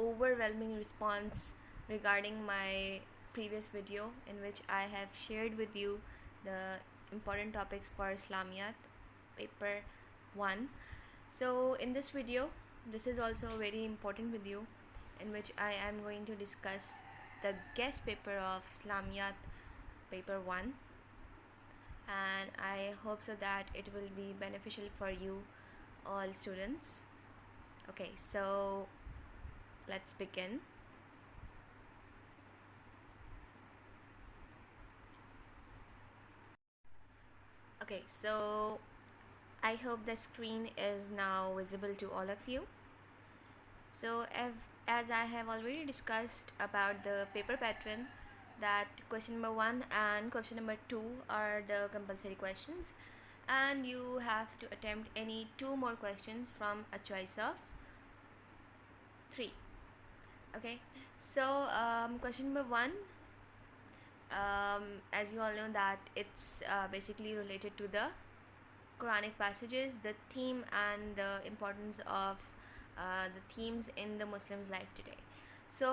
overwhelming response regarding my previous video in which I have shared with you the important topics for Islamiyat paper 1. So in this video, this is also a very important video in which I am going to discuss the guest paper of Islamiyat paper 1, and I hope so that it will be beneficial for you all students. Okay, so let's begin. Okay, so I hope the screen is now visible to all of you. So as I have already discussed about the paper pattern, that question number 1 and question number 2 are the compulsory questions, and you have to attempt any 2 more questions from a choice of 3. Okay, so question number 1, as you all know that it's basically related to the Quranic passages, the theme and the importance of the themes in the Muslims life today. So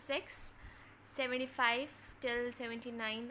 6, 75 till 79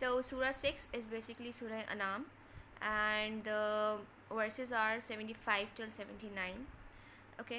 So Surah 6 is basically Surah Anam, and the verses are 75 till 79. Okay.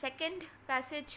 second passage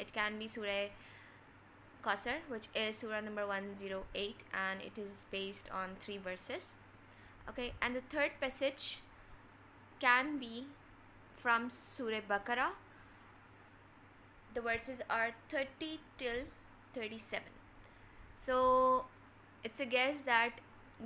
it can be Surah Qasr, which is Surah number 108, and it is based on 3 verses. Okay, and the third passage can be from Surah Baqarah. The verses are 30 till 37. So it's a guess that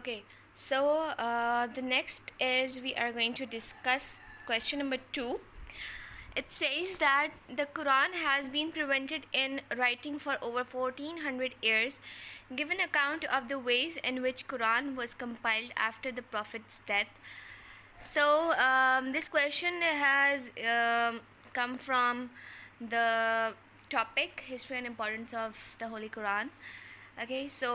Okay, so the next is we are going to discuss question number 2. It says that the Quran has been prevented in writing for over 1400 years. Give an account of the ways in which Quran was compiled after the Prophet's death. So this question has come from the topic history and importance of the Holy Quran. Okay, so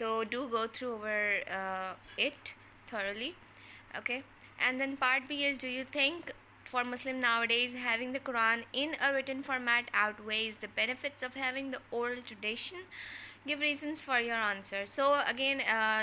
So do go through over it thoroughly. Okay, and then part B is, do you think for Muslim nowadays having the Quran in a written format outweighs the benefits of having the oral tradition? Give reasons for your answer. So again,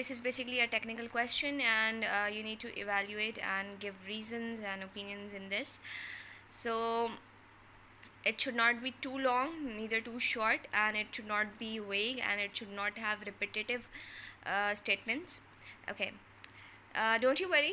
this is basically a technical question, and you need to evaluate and give reasons and opinions in this. So it should not be too long, neither too short, and it should not be vague, and it should not have repetitive statements. Okay, don't you worry,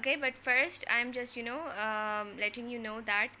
Okay, but first I'm just letting you know that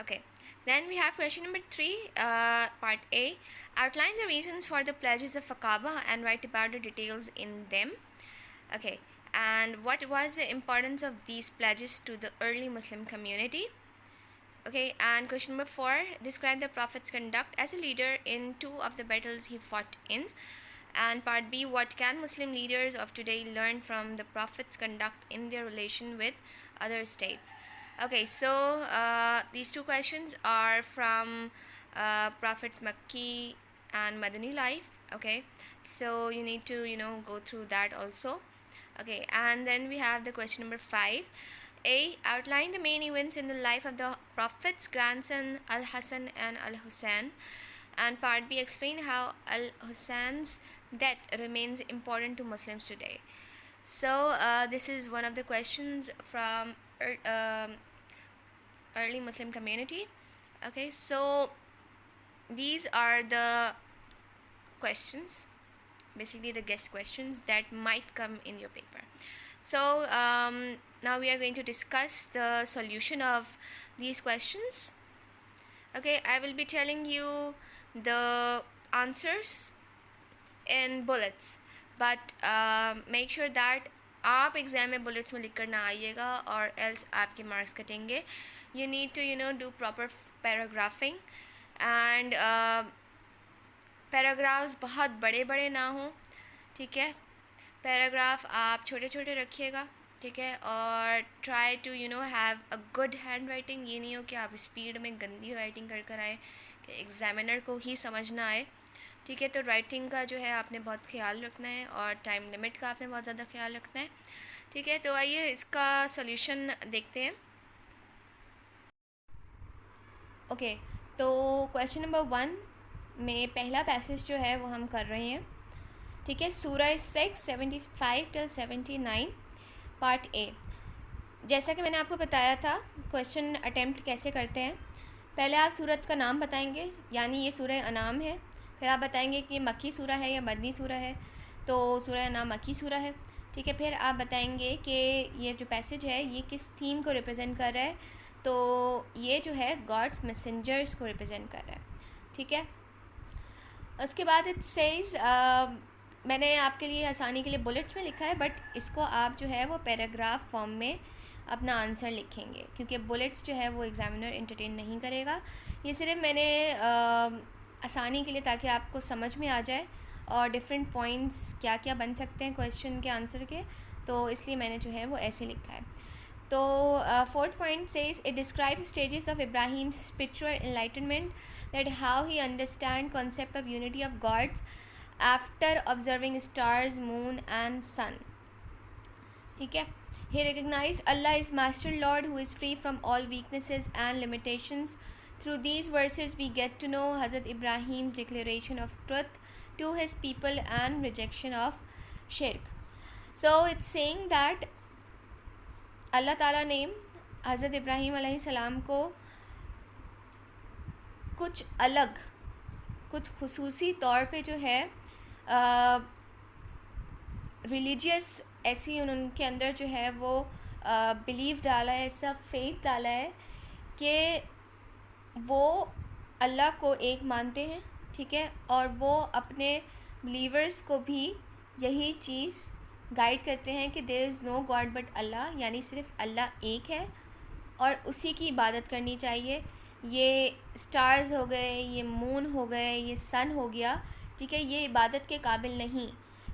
Okay, then we have question number 3, part A. Outline the reasons for the pledges of Aqaba and write about the details in them. Okay, and what was the importance of these pledges to the early Muslim community? Okay, and question number 4, describe the Prophet's conduct as a leader in 2 of the battles he fought in. And part B, what can Muslim leaders of today learn from the Prophet's conduct in their relation with other states? Okay, so these two questions are from Prophet's Makki and Madani life. Okay, so you need to go through that also. Okay, and then we have the question number 5. A. Outline the main events in the life of the Prophet's grandson Al Hassan and Al Hussein. And part B. Explain how Al Hussein's death remains important to Muslims today. So this is one of the questions from early Muslim community. Okay, so these are the questions, basically the guest questions that might come in your paper. So now we are going to discuss the solution of these questions. Okay, I will be telling you the answers in bullets, but make sure that آپ exam میں bullets میں لکھ کر نہ آئیے گا اور else آپ کے مارکس کٹیں گے. You need to do proper paragraphing and paragraphs بہت بڑے بڑے نہ ہوں, ٹھیک ہے. پیراگراف آپ چھوٹے چھوٹے رکھیے گا, ٹھیک ہے. اور try to have a good handwriting. یہ نہیں ہو کہ آپ اسپیڈ میں گندی رائٹنگ کر آئے کہ ایگزامینر کو ہی سمجھ نہ آئے, ٹھیک ہے. تو رائٹنگ کا جو ہے آپ نے بہت خیال رکھنا ہے اور ٹائم لمٹ کا آپ نے بہت زیادہ خیال رکھنا ہے, ٹھیک ہے. تو آئیے اس کا سلیوشن دیکھتے ہیں. اوکے, تو کویشچن نمبر 1 میں پہلا پیسج جو ہے وہ ہم کر رہے ہیں, ٹھیک ہے. سورہ 6 75 till 79 پارٹ اے. جیسا کہ میں نے آپ کو بتایا تھا کویشچن اٹیمپٹ کیسے کرتے ہیں. پہلے آپ سورت کا نام بتائیں گے, یعنی یہ سورہ انعام ہے. پھر آپ بتائیں گے کہ یہ مکی سورہ ہے یا مدنی سورہ ہے. تو سورہ انعام مکی سورہ ہے, ٹھیک ہے. پھر آپ بتائیں گے کہ یہ جو پیسج ہے یہ کس تھیم کو ریپرزینٹ کر رہا ہے. تو یہ جو ہے گاڈس میسنجرس کو ریپرزینٹ کر رہا ہے, ٹھیک ہے. اس کے بعد اٹ سیز, میں نے آپ کے لیے آسانی کے لیے بلٹس میں لکھا ہے, بٹ اس کو آپ جو ہے وہ پیراگراف فارم میں اپنا آنسر لکھیں گے, کیونکہ بلٹس جو ہے وہ ایگزامینر انٹرٹین نہیں کرے گا. یہ صرف میں نے آسانی کے لیے, تاکہ آپ کو سمجھ میں آ جائے اور ڈفرینٹ پوائنٹس کیا کیا بن سکتے ہیں کویشچن کے آنسر کے, تو اس لیے میں نے جو ہے وہ ایسے لکھا ہے. تو 4th point says it describe stages of Ibrahim spiritual enlightenment, that how he understand concept of unity of gods after observing stars, moon and sun, ٹھیک ہے. He recognized Allah is Master Lord who is free from all weaknesses and limitations. Through these verses we get to know Hazrat Ibrahim's declaration of truth to his people and rejection of shirk. So it's saying that اللہ تعالیٰ نے حضرت ابراہیم علیہ السلام کو کچھ الگ, کچھ خصوصی طور پہ جو ہے ریلیجیس ایسی ان کے اندر جو ہے وہ بلیف ڈالا ہے, ایسا فیتھ ڈالا ہے کہ وہ اللہ کو ایک مانتے ہیں, ٹھیک ہے. اور وہ اپنے بلیورس کو بھی یہی چیز گائیڈ کرتے ہیں کہ دیر از نو گاڈ بٹ اللہ, یعنی صرف اللہ ایک ہے اور اسی کی عبادت کرنی چاہیے. یہ اسٹارز ہو گئے, یہ مون ہو گئے, یہ سن ہو گیا, ٹھیک ہے, یہ عبادت کے قابل نہیں,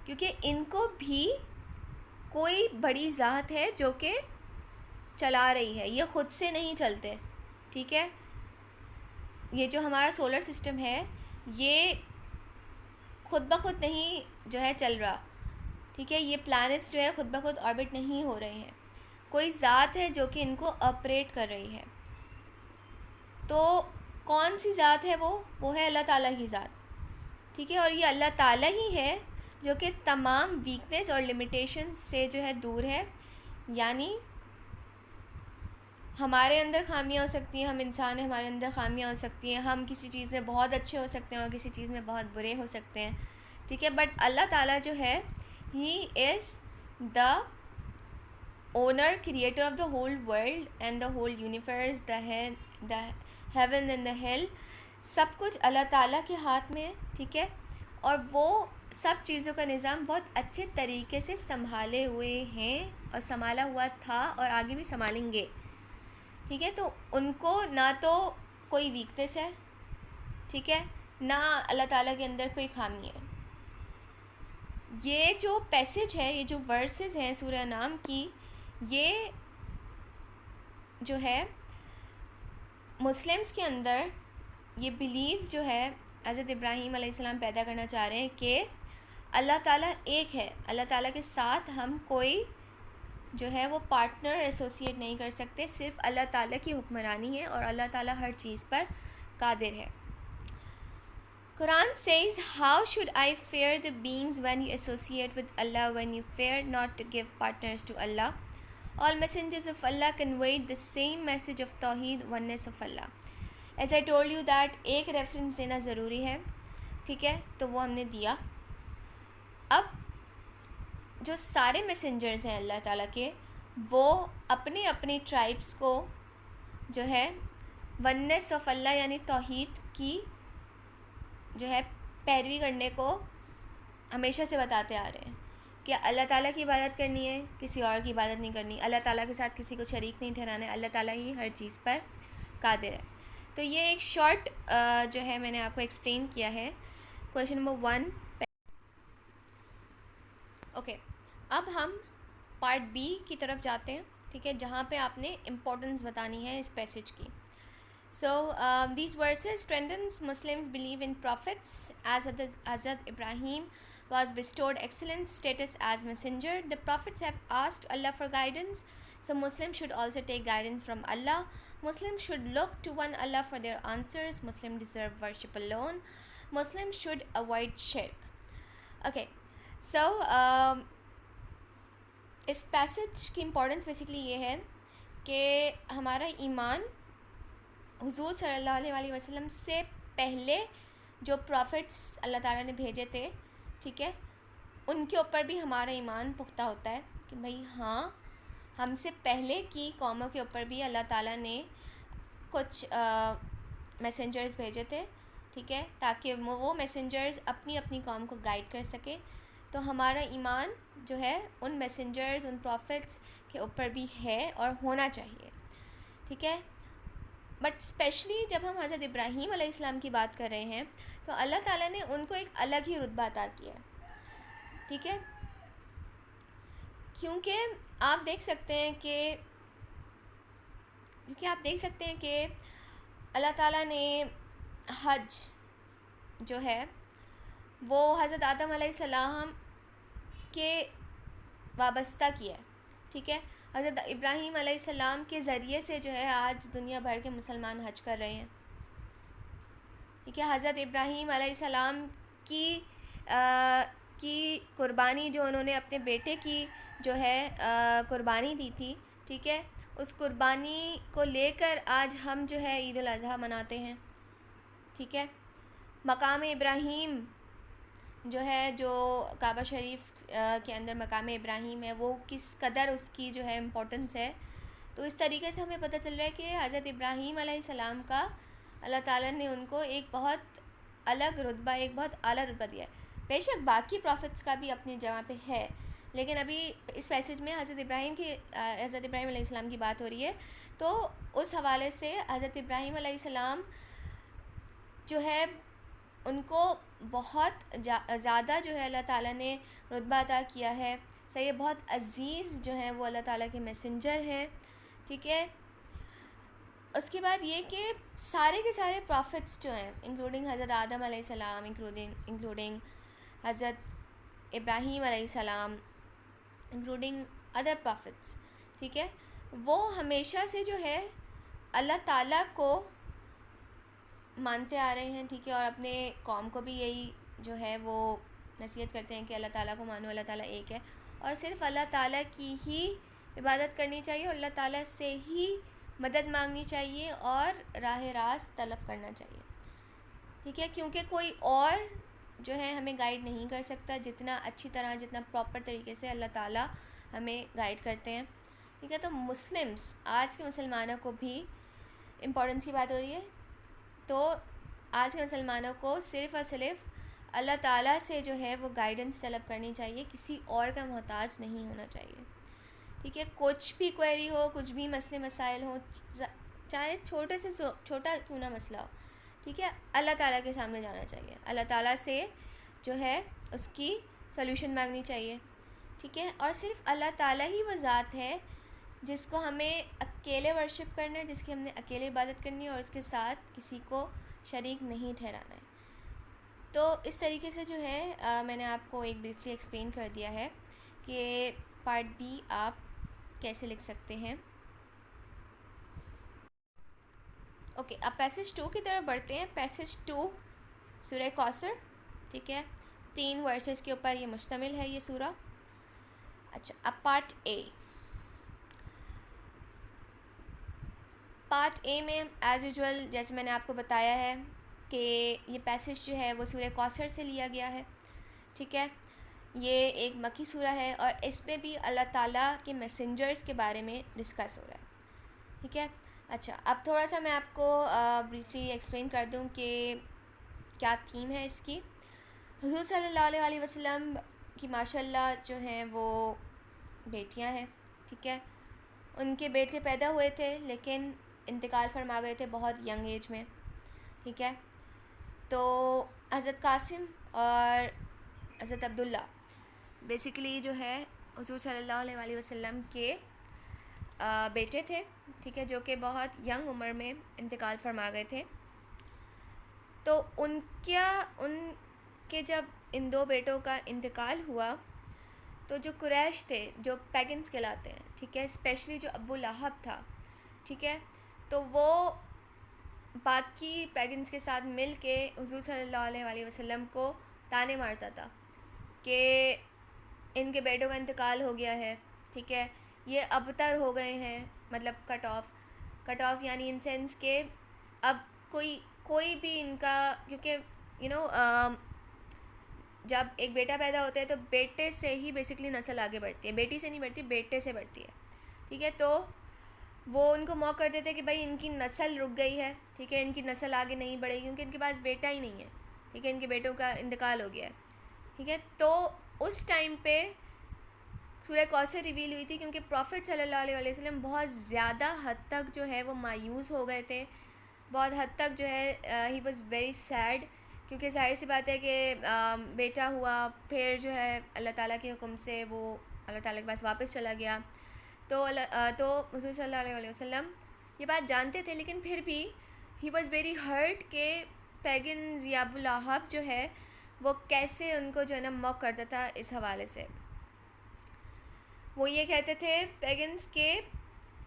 کیونکہ ان کو بھی کوئی بڑی ذات ہے جو کہ چلا رہی ہے, یہ خود سے نہیں چلتے, ٹھیک ہے. یہ جو ہمارا سولر سسٹم ہے یہ خود بخود نہیں جو ہے چل رہا, ٹھیک ہے. یہ پلانٹس جو ہے خود بخود آربٹ نہیں ہو رہے ہیں, کوئی ذات ہے جو کہ ان کو آپریٹ کر رہی ہے. تو کون سی ذات ہے وہ ہے اللہ تعالیٰ کی ذات, ٹھیک ہے. اور یہ اللہ تعالیٰ ہی ہے جو کہ تمام ویکنیس اور لمیٹیشن سے جو ہے دور ہے. یعنی ہمارے اندر خامیاں ہو سکتی ہیں, ہم انسان ہیں, ہمارے اندر خامیاں ہو سکتی ہیں, ہم کسی چیز میں بہت اچھے ہو سکتے ہیں اور کسی چیز میں بہت برے ہو سکتے ہیں, ٹھیک ہے. بٹ اللہ تعالیٰ جو ہے he is the owner, creator of the whole world and the whole universe, the heaven and the hell, سب کچھ اللہ تعالیٰ کے ہاتھ میں ہے, ٹھیک ہے. اور وہ سب چیزوں کا نظام بہت اچھے طریقے سے سنبھالے ہوئے ہیں اور سنبھالا ہوا تھا اور آگے بھی سنبھالیں گے, ٹھیک ہے. تو ان کو نہ تو کوئی ویکنیس ہے, ٹھیک ہے, نہ اللہ تعالیٰ کے اندر کوئی خامی ہے. یہ جو پیسج ہے، یہ جو ورسز ہیں سورہ انعام کی، یہ جو ہے مسلمس کے اندر یہ بیلیو جو ہے حضرت ابراہیم علیہ السلام پیدا کرنا چاہ رہے ہیں کہ اللہ تعالیٰ ایک ہے، اللہ تعالیٰ کے ساتھ ہم کوئی جو ہے وہ پارٹنر ایسوسیٹ نہیں کر سکتے، صرف اللہ تعالیٰ کی حکمرانی ہے اور اللہ تعالیٰ ہر چیز پر قادر ہے. Quran says, how should I fear the beings when you associate with Allah, when you fear not to give partners to Allah? All messengers of Allah conveyed the same message of Tawheed, oneness of Allah. As I told you that ایک reference دینا ضروری ہے، ٹھیک ہے، تو وہ ہم نے دیا. اب جو سارے میسنجرز ہیں اللہ تعالیٰ کے، وہ اپنے اپنی ٹرائبس کو جو ہے ونیس آف اللہ یعنی توحید کی جو ہے پیروی کرنے کو ہمیشہ سے بتاتے آ رہے ہیں کہ اللہ تعالیٰ کی عبادت کرنی ہے، کسی اور کی عبادت نہیں کرنی، اللہ تعالیٰ کے ساتھ کسی کو شریک نہیں ٹھہرانا ہے، اللہ تعالیٰ ہی ہر چیز پر قادر ہے. تو یہ ایک شارٹ جو ہے میں نے آپ کو ایکسپلین کیا ہے. Question number 1. اوکے، اب ہم پارٹ بی کی طرف جاتے ہیں، ٹھیک ہے، جہاں پہ آپ نے امپورٹنس بتانی ہے اس پیسج کی. So these verses strengthens Muslims' belief in prophets, as Hazrat Ibrahim was bestowed excellent status as messenger. The prophets have asked Allah for guidance, so Muslims should also take guidance from Allah. Muslims should look to one Allah for their answers. Muslims deserve worship alone. Muslims should avoid shirk. Okay, so us passage کی importance basically یہ ہے کہ ہمارا ایمان حضور صلی اللہ علیہ وسلم سے پہلے جو پروفٹس اللہ تعالیٰ نے بھیجے تھے، ٹھیک ہے، ان کے اوپر بھی ہمارا ایمان پختہ ہوتا ہے کہ بھئی ہاں، ہم سے پہلے کی قوموں کے اوپر بھی اللہ تعالیٰ نے کچھ میسنجرز بھیجے تھے، ٹھیک ہے، تاکہ وہ میسنجرز اپنی اپنی قوم کو گائیڈ کر سکیں. تو ہمارا ایمان جو ہے ان میسنجرز، ان پروفٹس کے اوپر بھی ہے اور ہونا چاہیے، ٹھیک ہے. بٹ اسپیشلی جب ہم حضرت ابراہیم علیہ السلام کی بات کر رہے ہیں تو اللہ تعالیٰ نے ان کو ایک الگ ہی رتبہ عطا کیا ہے، ٹھیک ہے، کیونکہ آپ دیکھ سکتے ہیں کہ اللہ تعالیٰ نے حج جو ہے وہ حضرت آدم علیہ السلام کے وابستہ کیا ہے، ٹھیک ہے. حضرت ابراہیم علیہ السلام کے ذریعے سے جو ہے آج دنیا بھر کے مسلمان حج کر رہے ہیں، ٹھیک ہے. حضرت ابراہیم علیہ السلام کی قربانی جو انہوں نے اپنے بیٹے کی جو ہے قربانی دی تھی، ٹھیک ہے، اس قربانی کو لے کر آج ہم جو ہے عید الاضحیٰ مناتے ہیں، ٹھیک ہے. مقام ابراہیم جو ہے، جو کعبہ شریف کے اندر مقام ابراہیم ہے، وہ کس قدر اس کی جو ہے امپورٹنس ہے. تو اس طریقے سے ہمیں پتہ چل رہا ہے کہ حضرت ابراہیم علیہ السلام کا اللہ تعالیٰ نے ان کو ایک بہت الگ رتبہ، ایک بہت اعلیٰ رتبہ دیا ہے. بے شک باقی پروفٹس کا بھی اپنی جگہ پہ ہے، لیکن ابھی اس پیسج میں حضرت ابراہیم علیہ السلام کی بات ہو رہی ہے. تو اس حوالے سے حضرت ابراہیم علیہ السلام جو ہے ان کو بہت زیادہ جو ہے اللہ تعالیٰ نے رتبہ عطا کیا ہے. صحیح، بہت عزیز جو ہیں وہ اللہ تعالیٰ کے میسنجر ہیں، ٹھیک ہے. اس کے بعد یہ کہ سارے کے سارے پروفٹس جو ہیں، انکلوڈنگ حضرت آدم علیہ السلام، انکلوڈنگ حضرت ابراہیم علیہ السلام، انکلوڈنگ ادر پروفٹس، ٹھیک ہے، وہ ہمیشہ سے جو ہے اللہ تعالیٰ کو مانتے آ رہے ہیں، ٹھیک ہے، اور اپنے قوم کو بھی یہی جو ہے وہ نصیحت کرتے ہیں کہ اللہ تعالیٰ کو مانو، اللہ تعالیٰ ایک ہے، اور صرف اللہ تعالیٰ کی ہی عبادت کرنی چاہیے اور اللہ تعالیٰ سے ہی مدد مانگنی چاہیے اور راہ راست طلب کرنا چاہیے، ٹھیک ہے، کیونکہ کوئی اور جو ہے ہمیں گائیڈ نہیں کر سکتا جتنا اچھی طرح، جتنا پراپر طریقے سے اللہ تعالیٰ ہمیں گائیڈ کرتے ہیں، ٹھیک ہے. تو مسلمس، آج کے مسلمانوں کو بھی امپورٹنس کی بات ہو رہی ہے، تو آج کے مسلمانوں کو صرف اور صرف اللہ تعالیٰ سے جو ہے وہ گائیڈنس طلب کرنی چاہیے، کسی اور کا محتاج نہیں ہونا چاہیے، ٹھیک ہے. کچھ بھی کوئری ہو، کچھ بھی مسئلے مسائل ہوں، چاہے چھوٹے سے چھوٹا کیوں نہ مسئلہ ہو، ٹھیک ہے، اللہ تعالیٰ کے سامنے جانا چاہیے، اللہ تعالیٰ سے جو ہے اس کی سولوشن مانگنی چاہیے. ٹھیک ہے, اور صرف اللہ تعالیٰ ہی وہ ذات ہے جس کو ہمیں اکیلے ورشپ کرنا ہے, جس کی ہم نے اکیلے عبادت کرنی ہے, اور اس کے ساتھ کسی کو شریک نہیں ٹھہرانا ہے. تو اس طریقے سے جو ہے میں نے آپ کو ایک بریفلی ایکسپلین کر دیا ہے کہ پارٹ بی آپ کیسے لکھ سکتے ہیں. اوکے, اب پیسج 2 کی طرف بڑھتے ہیں. پیسج 2 سورہ کوثر. ٹھیک ہے, 3 ورسز کے اوپر یہ مشتمل ہے یہ سورہ. اچھا, اب پارٹ اے. پارٹ اے میں ایز یوزول جیسے میں نے آپ کو بتایا ہے کہ یہ پیسج جو ہے وہ سورہ کوثر سے لیا گیا ہے. ٹھیک ہے, یہ ایک مکی سورہ ہے اور اس میں بھی اللہ تعالیٰ کے میسنجرز کے بارے میں ڈسکس ہو رہا ہے. ٹھیک ہے, اچھا اب تھوڑا سا میں آپ کو بریفلی ایکسپلین کر دوں کہ کیا تھیم ہے اس کی. حضور صلی اللہ علیہ وسلم کی ماشاء اللہ جو ہیں وہ بیٹیاں ہیں. ٹھیک ہے, ان کے بیٹے پیدا ہوئے تھے لیکن انتقال فرما گئے تھے بہت ینگ ایج میں. ٹھیک ہے, تو حضرت قاسم اور حضرت عبداللہ بیسیکلی جو ہے حضور صلی اللہ علیہ وسلم کے بیٹے تھے. ٹھیک ہے, جو کہ بہت ینگ عمر میں انتقال فرما گئے تھے. تو ان کے جب ان 2 بیٹوں کا انتقال ہوا تو جو قریش تھے جو پیگنز کہلاتے ہیں, ٹھیک ہے, اسپیشلی جو ابو لہب تھا, ٹھیک ہے, تو وہ باقی پیگنز کے ساتھ مل کے حضور صلی اللہ علیہ وسلم کو تانے مارتا تھا کہ ان کے بیٹوں کا انتقال ہو گیا ہے. ٹھیک ہے, یہ ابتر ہو گئے ہیں, مطلب کٹ آف یعنی ان سینس کہ اب کوئی بھی ان کا, کیونکہ جب ایک بیٹا پیدا ہوتا ہے تو بیٹے سے ہی بیسکلی نسل آگے بڑھتی ہے, بیٹی سے نہیں بڑھتی, بیٹے سے بڑھتی ہے. ٹھیک ہے, تو وہ ان کو موقع کرتے تھے کہ بھائی ان کی نسل رک گئی ہے. ٹھیک ہے, ان کی نسل آگے نہیں بڑھے گی کیونکہ ان کے پاس بیٹا ہی نہیں ہے. ٹھیک ہے, ان کے بیٹوں کا انتقال ہو گیا ہے. ٹھیک ہے, تو اس ٹائم پہ سورہ کوثر ریویل ہوئی تھی کیونکہ پروفٹ صلی اللہ علیہ وسلم بہت زیادہ حد تک جو ہے وہ مایوس ہو گئے تھے. بہت حد تک جو ہے ہی واز ویری سیڈ, کیونکہ ظاہر سی بات ہے کہ بیٹا ہوا, پھر جو ہے اللہ تعالیٰ کے حکم سے وہ اللہ تعالیٰ کے پاس واپس چلا گیا. تو حضور صلی اللہ علیہ وسلم یہ بات جانتے تھے لیکن پھر بھی ہی واز ویری ہرٹ کہ پیگنز یا ابو لہب جو ہے وہ کیسے ان کو جو ہے نا موک کرتا تھا. اس حوالے سے وہ یہ کہتے تھے پیگنز کے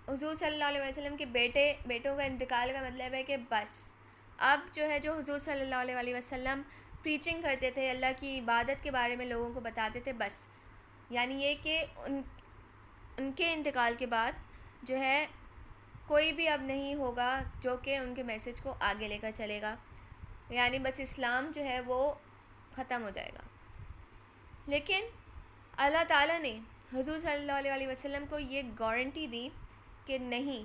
حضور صلی اللہ علیہ وسلم کے بیٹوں کا انتقال کا مطلب ہے کہ بس اب جو ہے جو حضور صلی اللہ علیہ وسلم پریچنگ کرتے تھے, اللہ کی عبادت کے بارے میں لوگوں کو بتاتے تھے, بس یعنی یہ کہ ان کے انتقال کے بعد جو ہے کوئی بھی اب نہیں ہوگا جو کہ ان کے میسج کو آگے لے کر چلے گا, یعنی بس اسلام جو ہے وہ ختم ہو جائے گا. لیکن اللہ تعالیٰ نے حضور صلی اللہ علیہ وسلم کو یہ گارنٹی دی کہ نہیں,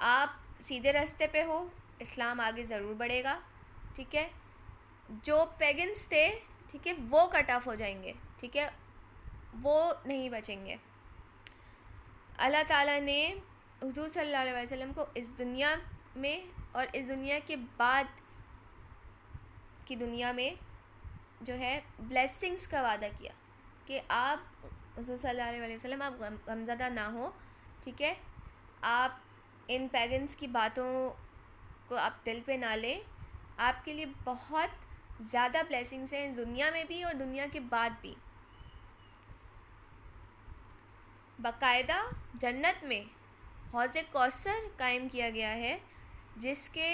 آپ سیدھے راستے پہ ہو, اسلام آگے ضرور بڑھے گا. ٹھیک ہے, جو پیگنز تھے ٹھیک ہے وہ کٹ آف ہو جائیں گے. ٹھیک ہے, وہ نہیں بچیں گے. اللہ تعالیٰ نے حضور صلی اللہ علیہ وسلم کو اس دنیا میں اور اس دنیا کے بعد کی دنیا میں جو ہے بلیسنگز کا وعدہ کیا کہ آپ حضور صلی اللہ علیہ وسلم آپ غمزدہ نہ ہو. ٹھیک ہے, آپ ان پیگنز کی باتوں کو آپ دل پہ نہ لیں, آپ کے لیے بہت زیادہ بلیسنگز ہیں دنیا میں بھی اور دنیا کے بعد بھی. باقاعدہ جنت میں حوض کوثر قائم کیا گیا ہے جس کے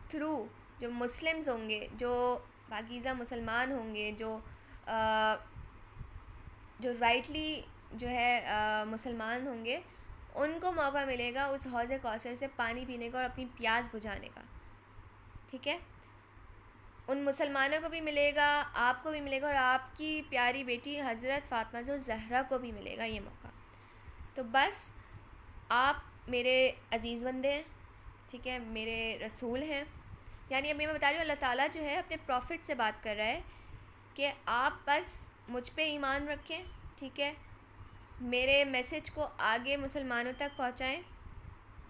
تھرو جو مسلمز ہوں گے, جو پاکیزہ مسلمان ہوں گے, جو رائٹلی جو ہے مسلمان ہوں گے, ان کو موقع ملے گا اس حوض کوثر سے پانی پینے کا اور اپنی پیاس بجھانے کا. ٹھیک ہے, ان مسلمانوں کو بھی ملے گا, آپ کو بھی ملے گا, اور آپ کی پیاری بیٹی حضرت فاطمہ زہرا کو بھی ملے گا یہ موقع. تو بس آپ میرے عزیز بندے ہیں. ٹھیک ہے, میرے رسول ہیں. یعنی ابھی میں بتا رہی ہوں اللہ تعالیٰ جو ہے اپنے پروفٹ سے بات کر رہا ہے کہ آپ بس مجھ پہ ایمان رکھیں. ٹھیک ہے, میرے میسج کو آگے مسلمانوں تک پہنچائیں.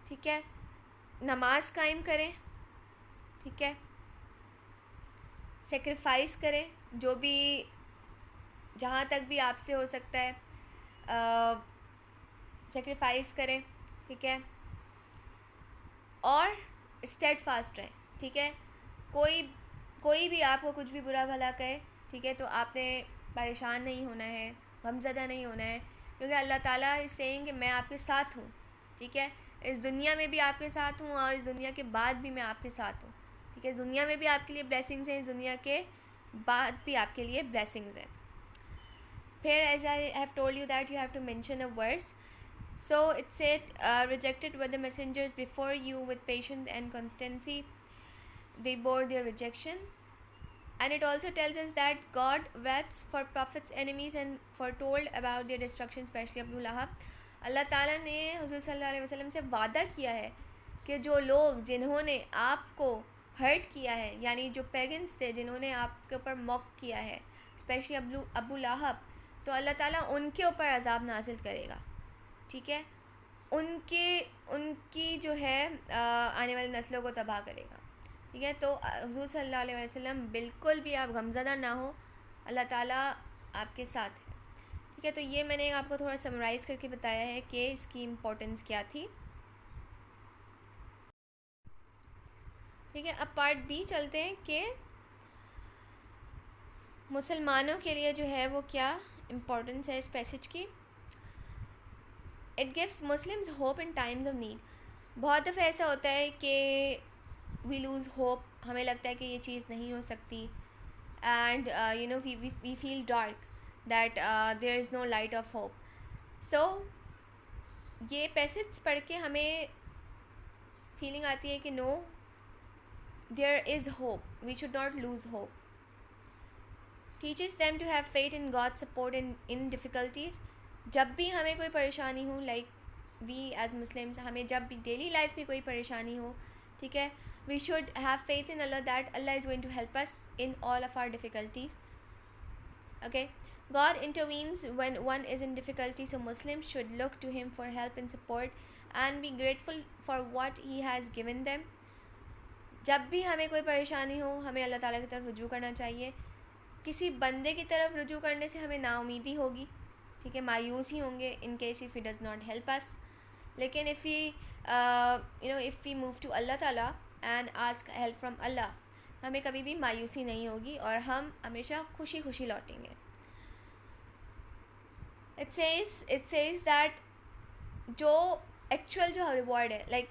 ٹھیک ہے, نماز قائم کریں. ٹھیک ہے, سیکریفائس کریں, جو بھی جہاں تک بھی آپ سے ہو سکتا ہے سیکریفائس کریں، ٹھیک ہے، اور اسٹیڈ فاسٹ رہیں، ٹھیک ہے. کوئی بھی آپ کو کچھ بھی برا بھلا کہے، ٹھیک ہے، تو آپ نے پریشان نہیں ہونا ہے، غمزدہ نہیں ہونا ہے، کیونکہ اللہ تعالیٰ اس سیئنگ کہ میں آپ کے ساتھ ہوں، ٹھیک ہے. اس دنیا میں بھی آپ کے ساتھ ہوں اور اس دنیا کے بعد بھی میں آپ کے ساتھ ہوں، ٹھیک ہے. دنیا میں بھی آپ کے لیے بلیسنگز ہیں، اس دنیا کے بعد بھی آپ کے لیے بلیسنگز ہیں. پھر as I have told you that you have to mention a words. So it said, rejected were the messengers before you with patience and constancy. They bore their rejection. And it also tells us that God waits for prophets' enemies and foretold about their destruction, especially Abu Lahab. اللہ تعالیٰ نے حضور صلی اللہ علیہ وسلم سے وعدہ کیا ہے کہ جو لوگ جنہوں نے آپ کو ہرٹ کیا ہے، یعنی جو پیگنس تھے جنہوں نے آپ کے اوپر موک کیا ہے، اسپیشلی ابو لہب، تو اللہ تعالیٰ ان کے اوپر عذاب نازل کرے گا، ٹھیک ہے. ان کی جو ہے آنے والی نسلوں کو تباہ کرے گا، ٹھیک ہے. تو حضور صلی اللہ علیہ وسلم بالکل بھی آپ غمزدہ نہ ہو، اللہ تعالیٰ آپ کے ساتھ ہے، ٹھیک ہے. تو یہ میں نے آپ کو تھوڑا سمرائز کر کے بتایا ہے کہ اس کی امپورٹنس کیا تھی، ٹھیک ہے. اب پارٹ بی چلتے ہیں کہ مسلمانوں کے لیے جو ہے وہ کیا امپورٹنس ہے اس پیسج کی. It gives Muslims hope in Times of need. بہت دفعہ ایسا ہوتا ہے کہ وی لوز ہوپ، ہمیں لگتا ہے کہ یہ چیز نہیں ہو سکتی، and you know we feel dark that there is no light of hope. So یہ پیسج پڑھ کے ہمیں فیلنگ آتی ہے کہ no, there is hope, we should not lose hope. Teaches them to have faith in God support in difficulties. جب بھی ہمیں کوئی پریشانی ہو، لائک وی ایز مسلمس، ہمیں جب بھی ڈیلی لائف میں کوئی پریشانی ہو، ٹھیک ہے، we should have faith in Allah that Allah is going to help us in all of our difficulties. Okay. God intervenes when one is in difficulty, so Muslims should look to him for help and support and be grateful for what he has given them. جب بھی ہمیں کوئی پریشانی ہو، ہمیں اللہ تعالیٰ کی طرف رجوع کرنا چاہیے. کسی بندے کی طرف رجوع کرنے سے ہمیں نا امیدی ہوگی، ٹھیک ہے، مایوس ہی ہوں گے in case if he does not help us. لیکن if we move to Allah تعالیٰ and ask help from Allah, ہمیں کبھی بھی مایوسی نہیں ہوگی اور ہم ہمیشہ خوشی خوشی لوٹیں گے. It says that جو ایکچوئل جو ریوارڈ ہے، لائک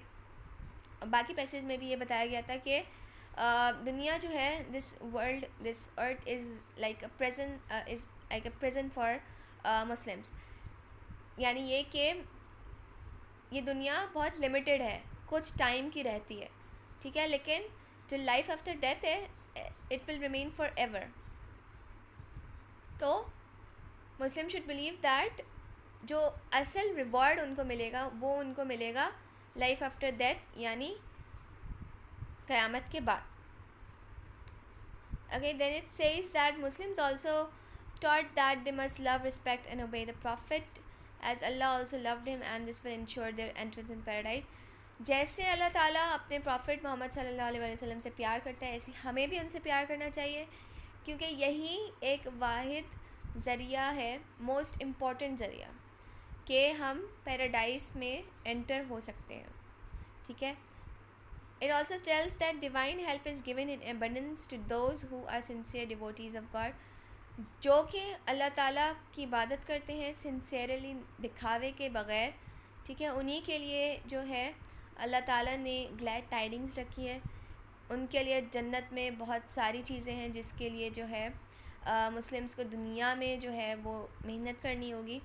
باقی پیسز میں بھی یہ بتایا گیا تھا کہ دنیا جو ہے، this world, this earth is like a prison for Muslims. یعنی یہ کہ یہ دنیا بہت لمیٹیڈ ہے، کچھ ٹائم کی رہتی ہے، ٹھیک ہے، لیکن جو لائف آفٹر ڈیتھ ہے it will remain for ever. تو مسلم شوڈ بلیو دیٹ جو اصل ریوارڈ ان کو ملے گا وہ ان کو ملے گا لائف آفٹر ڈیتھ، یعنی قیامت کے بعد. Okay, then it says that Muslims also taught that they must love, respect and obey the Prophet as Allah also loved him, and this will ensure their entrance in paradise. جیسے اللہ تعالیٰ اپنے profit محمد صلی اللہ علیہ وسلم سے پیار کرتا ہے، ایسے ہمیں بھی ان سے پیار کرنا چاہیے، کیونکہ یہی ایک واحد ذریعہ ہے، موسٹ امپورٹنٹ ذریعہ، کہ ہم پیراڈائز میں انٹر ہو سکتے ہیں، ٹھیک ہے. It also tells that divine help is given in abundance to those who are sincere devotees of God. جو کہ اللہ تعالیٰ کی عبادت کرتے ہیں سنسیئرلی، دکھاوے کے بغیر، ٹھیک ہے، انہی کے لیے جو ہے اللہ تعالیٰ نے گلیڈ ٹائڈنگس رکھی ہے. ان کے لیے جنت میں بہت ساری چیزیں ہیں جس کے لیے جو ہے مسلمس کو دنیا میں جو ہے وہ محنت کرنی ہوگی.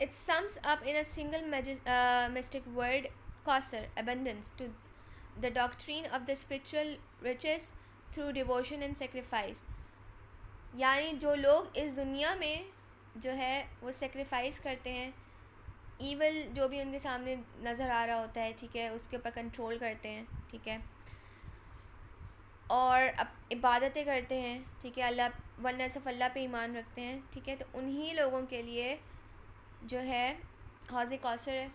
It sums up in a single mystic word, Kausar, abundance, to the doctrine of the spiritual riches through devotion and sacrifice. یعنی جو لوگ اس دنیا میں جو ہے وہ سیکریفائس کرتے ہیں، ایول جو بھی ان کے سامنے نظر آ رہا ہوتا ہے، ٹھیک ہے، اس کے اوپر کنٹرول کرتے ہیں، ٹھیک ہے، اور عبادتیں کرتے ہیں، ٹھیک ہے، اللہ ورنہ صرف اللہ پہ ایمان رکھتے ہیں، ٹھیک ہے، تو انہی لوگوں کے لیے جو ہے حوض کوثر ہے،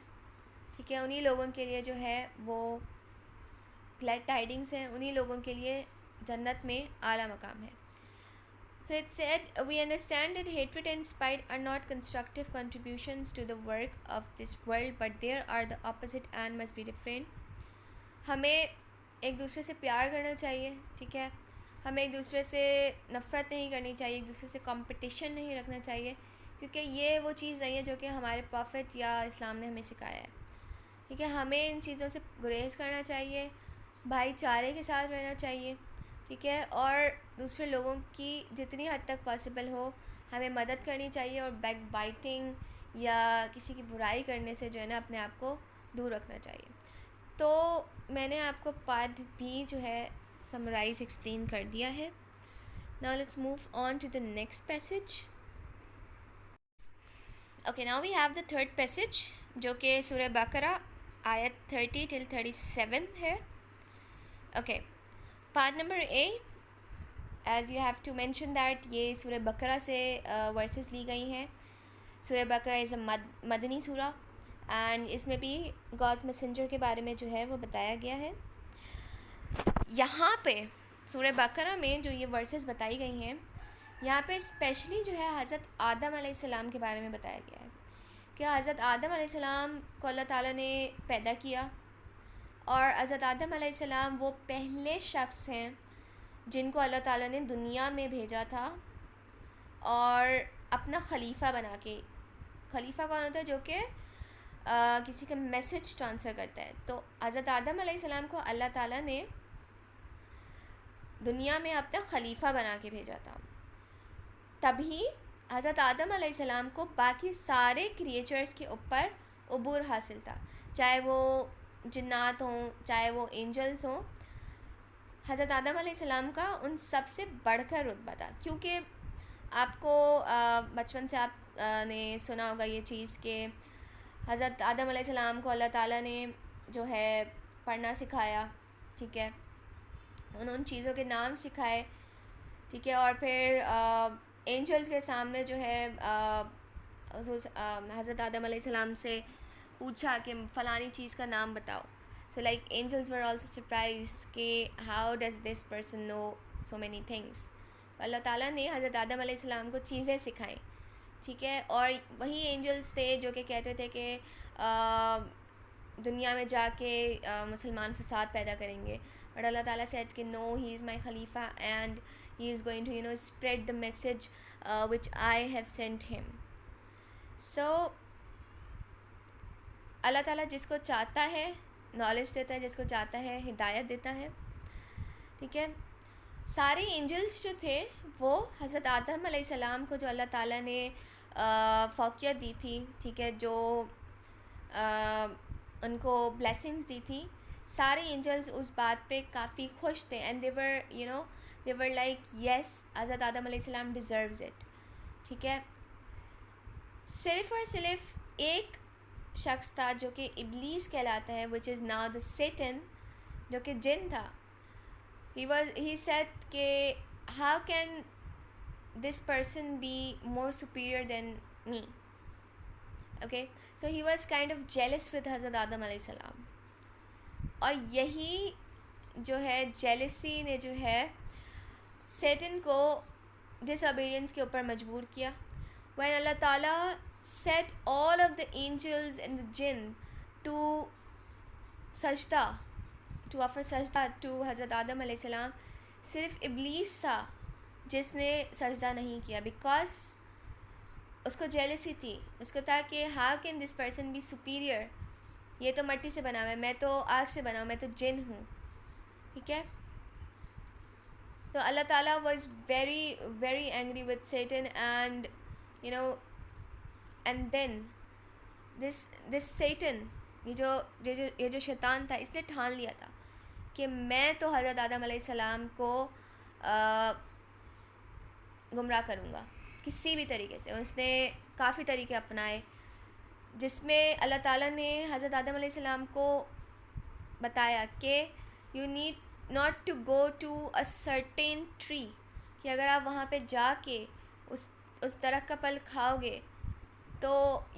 ٹھیک ہے، انہی لوگوں کے لیے جو ہے وہ گلیڈ ٹائڈنگس ہیں، انہی لوگوں کے لیے جنت میں اعلیٰ مقام ہے. So it said, we understand that hatred and spite are not constructive contributions to the work of this world, but they are the opposite and must be refrained. ہمیں ایک دوسرے سے پیار کرنا چاہیے, ٹھیک ہے, ہمیں ایک دوسرے سے نفرت نہیں کرنی چاہیے, ایک دوسرے سے کمپٹیشن نہیں رکھنا چاہیے, کیونکہ یہ وہ چیز نہیں ہے جو کہ ہمارے پروفٹ یا اسلام نے ہمیں سکھایا ہے, ٹھیک ہے. ہمیں ان چیزوں سے گریز کرنا چاہیے, بھائی چارے کے ساتھ رہنا چاہیے, ٹھیک ہے, اور دوسرے لوگوں کی جتنی حد تک پاسبل ہو ہمیں مدد کرنی چاہیے, اور بیک بائٹنگ یا کسی کی برائی کرنے سے جو ہے نا اپنے آپ کو دور رکھنا چاہیے. تو میں نے آپ کو پارٹ بھی جو ہے سمرائز ایکسپلین کر دیا ہے. Now let's move on to the next passage. Okay, now we have the third passage جو کہ سورہ بقرہ آیت 30 till 37 ہے. Okay, part number A, as you have to mention that یہ سورہ بقرہ سے ورسز لی گئی ہیں. سورہ بقرہ از اے مدنی سورہ اینڈ اس میں بھی گاڈ میسنجر کے بارے میں جو ہے وہ بتایا گیا ہے. یہاں پہ سورہ بقرہ میں جو یہ ورسز بتائی گئی ہیں, یہاں پہ اسپیشلی جو ہے حضرت آدم علیہ السلام کے بارے میں بتایا گیا ہے کہ حضرت آدم علیہ السلام کو اللہ تعالیٰ نے پیدا کیا, اور حضرت آدم علیہ السلام وہ پہلے شخص ہیں جن کو اللہ تعالیٰ نے دنیا میں بھیجا تھا اور اپنا خلیفہ بنا کے. خلیفہ کون ہوتا ہے؟ جو کہ کسی کا میسج ٹرانسفر کرتا ہے. تو حضرت آدم علیہ السلام کو اللہ تعالیٰ نے دنیا میں اپنا خلیفہ بنا کے بھیجا تھا. تبھی حضرت آدم علیہ السلام کو باقی سارے کریچرز کے اوپر عبور حاصل تھا, چاہے وہ جنات ہوں چاہے وہ اینجلز ہوں. حضرت آدم علیہ السلام کا ان سب سے بڑھ کر رتبہ تھا, کیونکہ آپ کو بچپن سے آپ نے سنا ہوگا یہ چیز کہ حضرت آدم علیہ السلام کو اللہ تعالیٰ نے جو ہے پڑھنا سکھایا, ٹھیک ہے, ان چیزوں کے نام سکھائے, ٹھیک ہے, اور پھر اینجلز کے سامنے جو ہے حضرت آدم علیہ السلام سے پوچھا کہ فلانی چیز کا نام بتاؤ. So like angels were also surprise کہ how does this person know so many things. Allah تعالیٰ نے حضرت آدم علیہ السلام کو چیزیں سکھائیں, ٹھیک ہے, اور وہی اینجلز تھے جو کہ کہتے تھے کہ دنیا میں جا کے مسلمان فساد پیدا کریں گے, بٹ اللہ تعالیٰ سیڈ کہ نو, ہی از مائی خلیفہ and he is going to spread the message which I have sent him. So اللہ تعالیٰ جس کو چاہتا ہے نالج دیتا ہے, جس کو چاہتا ہے ہدایت دیتا ہے, ٹھیک ہے. سارے اینجلس جو تھے وہ حضرت آدم علیہ السلام کو جو اللہ تعالیٰ نے فوقیت دی تھی, ٹھیک ہے, جو ان کو بلیسنگز دی تھی, سارے اینجلس اس بات پہ کافی خوش تھے, and they were like yes, حضرت آدم علیہ السلام deserves it, ٹھیک ہے. صرف اور صرف ایک شخص تھا جو کہ ابلیس کہلاتا ہے, which is now the Satan, جو کہ جن تھا. he said کہ how can this person be more superior than me. Okay, so he was kind of jealous with حضرت آدم علیہ السلام, اور یہی جو ہے jealousy نے جو ہے سیٹن کو ڈس اوبیڈینس کے اوپر مجبور کیا. when اللہ تعالیٰ set all of the angels and the jinn to سجدہ, to offer سجدہ to حضرت آدم علیہ السلام, صرف ابلیس تھا جس نے سجدہ نہیں کیا, بیکاز اس کو جیلسی تھی. اس کو تھا کہ how can this person be superior, یہ تو مٹی سے بنا ہوا ہے, میں تو آگ سے بنا ہوں, میں تو جن ہوں, ٹھیک ہے. تو اللہ تعالیٰ was very very angry with Satan, and and then this Satan, یہ جو شیطان تھا, اس نے ٹھان لیا تھا کہ میں تو حضرت آدم علیہ السلام کو گمراہ کروں گا کسی بھی طریقے سے. اس نے کافی طریقے اپنائے جس میں اللہ تعالیٰ نے حضرت آدم علیہ السلام کو بتایا کہ you need not to go to a certain tree, کہ اگر آپ وہاں پہ جا کے اس درخت کا پھل کھاؤ گے تو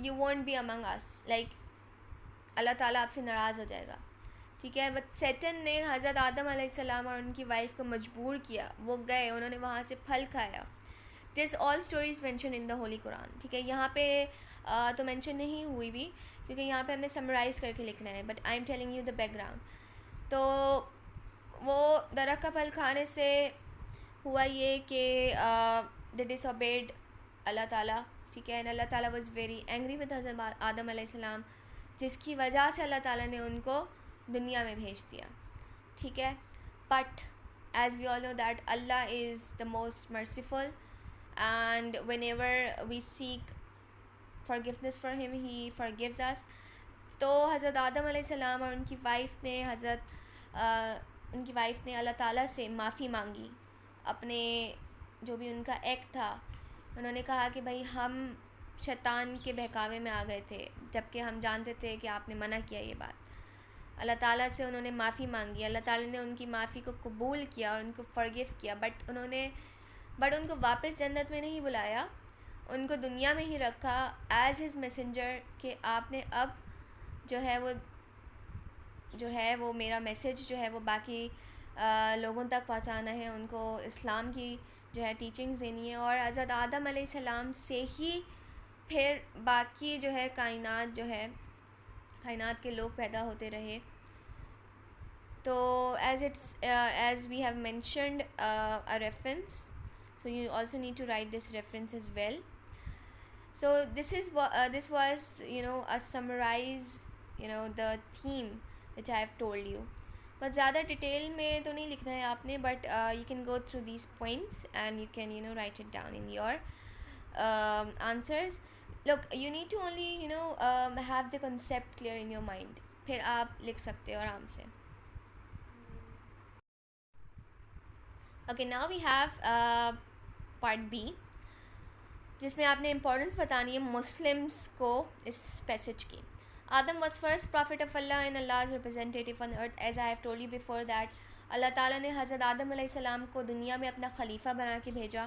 you won't be among us, like اللہ تعالیٰ آپ سے ناراض ہو جائے گا, ٹھیک ٹھیک ہے. بٹ سیٹن نے حضرت آدم علیہ السلام اور ان کی وائف کو مجبور کیا, وہ گئے, انہوں نے وہاں سے پھل کھایا. دس آل اسٹوریز مینشن ان دا ہولی قرآن. ٹھیک ہے, یہاں پہ تو مینشن نہیں ہوئی بھی کیونکہ یہاں پہ ہم نے سمرائز کر کے لکھنا ہے, but I am telling you the back ground. تو وہ درخت کا پھل کھانے سے ہوا یہ کہ دے ڈس اوبیڈ اللہ تعالیٰ. ٹھیک ہے, اینڈ اللہ تعالیٰ واز ویری اینگری ود حضرت آدم علیہ السلام, جس کی وجہ سے اللہ تعالیٰ نے ان کو دنیا میں بھیج دیا. ٹھیک ہے, but as we all know that Allah is the most merciful, and whenever we seek forgiveness for him, he forgives us. تو حضرت آدم علیہ السلام اور ان کی وائف نے اللہ تعالیٰ سے معافی مانگی. اپنے جو بھی ان کا ایکٹ تھا, انہوں نے کہا کہ بھائی ہم شیطان کے بہکاوے میں آ گئے تھے, جب کہ ہم جانتے تھے کہ آپ نے منع کیا یہ بات. اللہ تعالیٰ سے انہوں نے معافی مانگی, اللہ تعالیٰ نے ان کی معافی کو قبول کیا اور ان کو فرگیو کیا. بٹ ان کو واپس جنت میں نہیں بلایا, ان کو دنیا میں ہی رکھا ایز ہز میسنجر, کہ آپ نے اب جو ہے وہ میرا میسیج جو ہے وہ باقی لوگوں تک پہنچانا ہے, ان کو اسلام کی جو ہے ٹیچنگز دینی ہے. اور حضرت آدم علیہ السلام سے ہی پھر باقی جو ہے کائنات کے لوگ پیدا ہوتے رہے. تو as we have mentioned a reference, so you also need to write this reference as well. So this was a summarize the theme which I have told you. But زیادہ ڈیٹیل میں تو نہیں لکھنا ہے آپ نے, but you can go through these points and you can write it down in your answers. Look you need to only have the concept clear in your mind, پھر آپ لکھ سکتے ہو آرام سے. Okay, now we have part B, جس میں آپ نے امپورٹنس بتانی ہے مسلمس کو اس پیسج کی. Adam was first prophet of Allah and Allah's representative on earth, as I have told you before that اللہ تعالیٰ نے حضرت آدم علیہ السلام کو دنیا میں اپنا خلیفہ بنا کے بھیجا.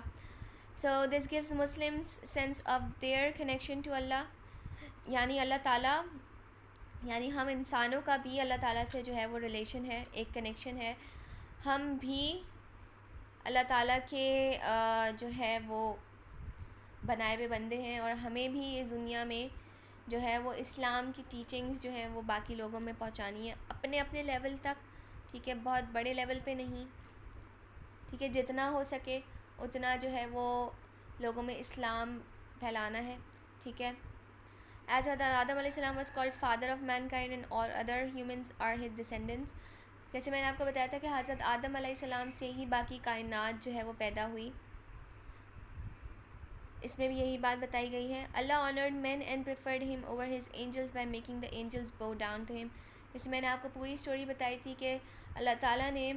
So this gives Muslims sense of their connection to Allah, یعنی اللہ تعالیٰ, یعنی ہم انسانوں کا بھی اللہ تعالیٰ سے جو ہے وہ ریلیشن ہے, ایک کنیکشن ہے. ہم بھی اللہ تعالیٰ کے جو ہے وہ بنائے ہوئے بندے ہیں, اور ہمیں بھی اس دنیا میں جو ہے وہ اسلام کی ٹیچنگز جو ہیں وہ باقی لوگوں میں پہنچانی ہے, اپنے اپنے لیول تک. ٹھیک ہے, بہت بڑے لیول پہ نہیں. ٹھیک ہے, جتنا ہو سکے اتنا جو ہے وہ لوگوں میں اسلام پھیلانا ہے. ٹھیک ہے, ایز آدم علیہ السلام was called father of mankind and all other humans are his descendants. جیسے میں نے آپ کو بتایا تھا کہ حضرت آدم علیہ السلام سے ہی باقی کائنات جو ہے وہ پیدا ہوئی, اس میں بھی یہی بات بتائی گئی ہے. اللہ آنرڈ مین اینڈ پریفرڈ ہم over his angels by making the angels بو ڈاؤن ٹو ہم. جیسے میں نے آپ کو پوری اسٹوری بتائی تھی کہ اللہ تعالیٰ نے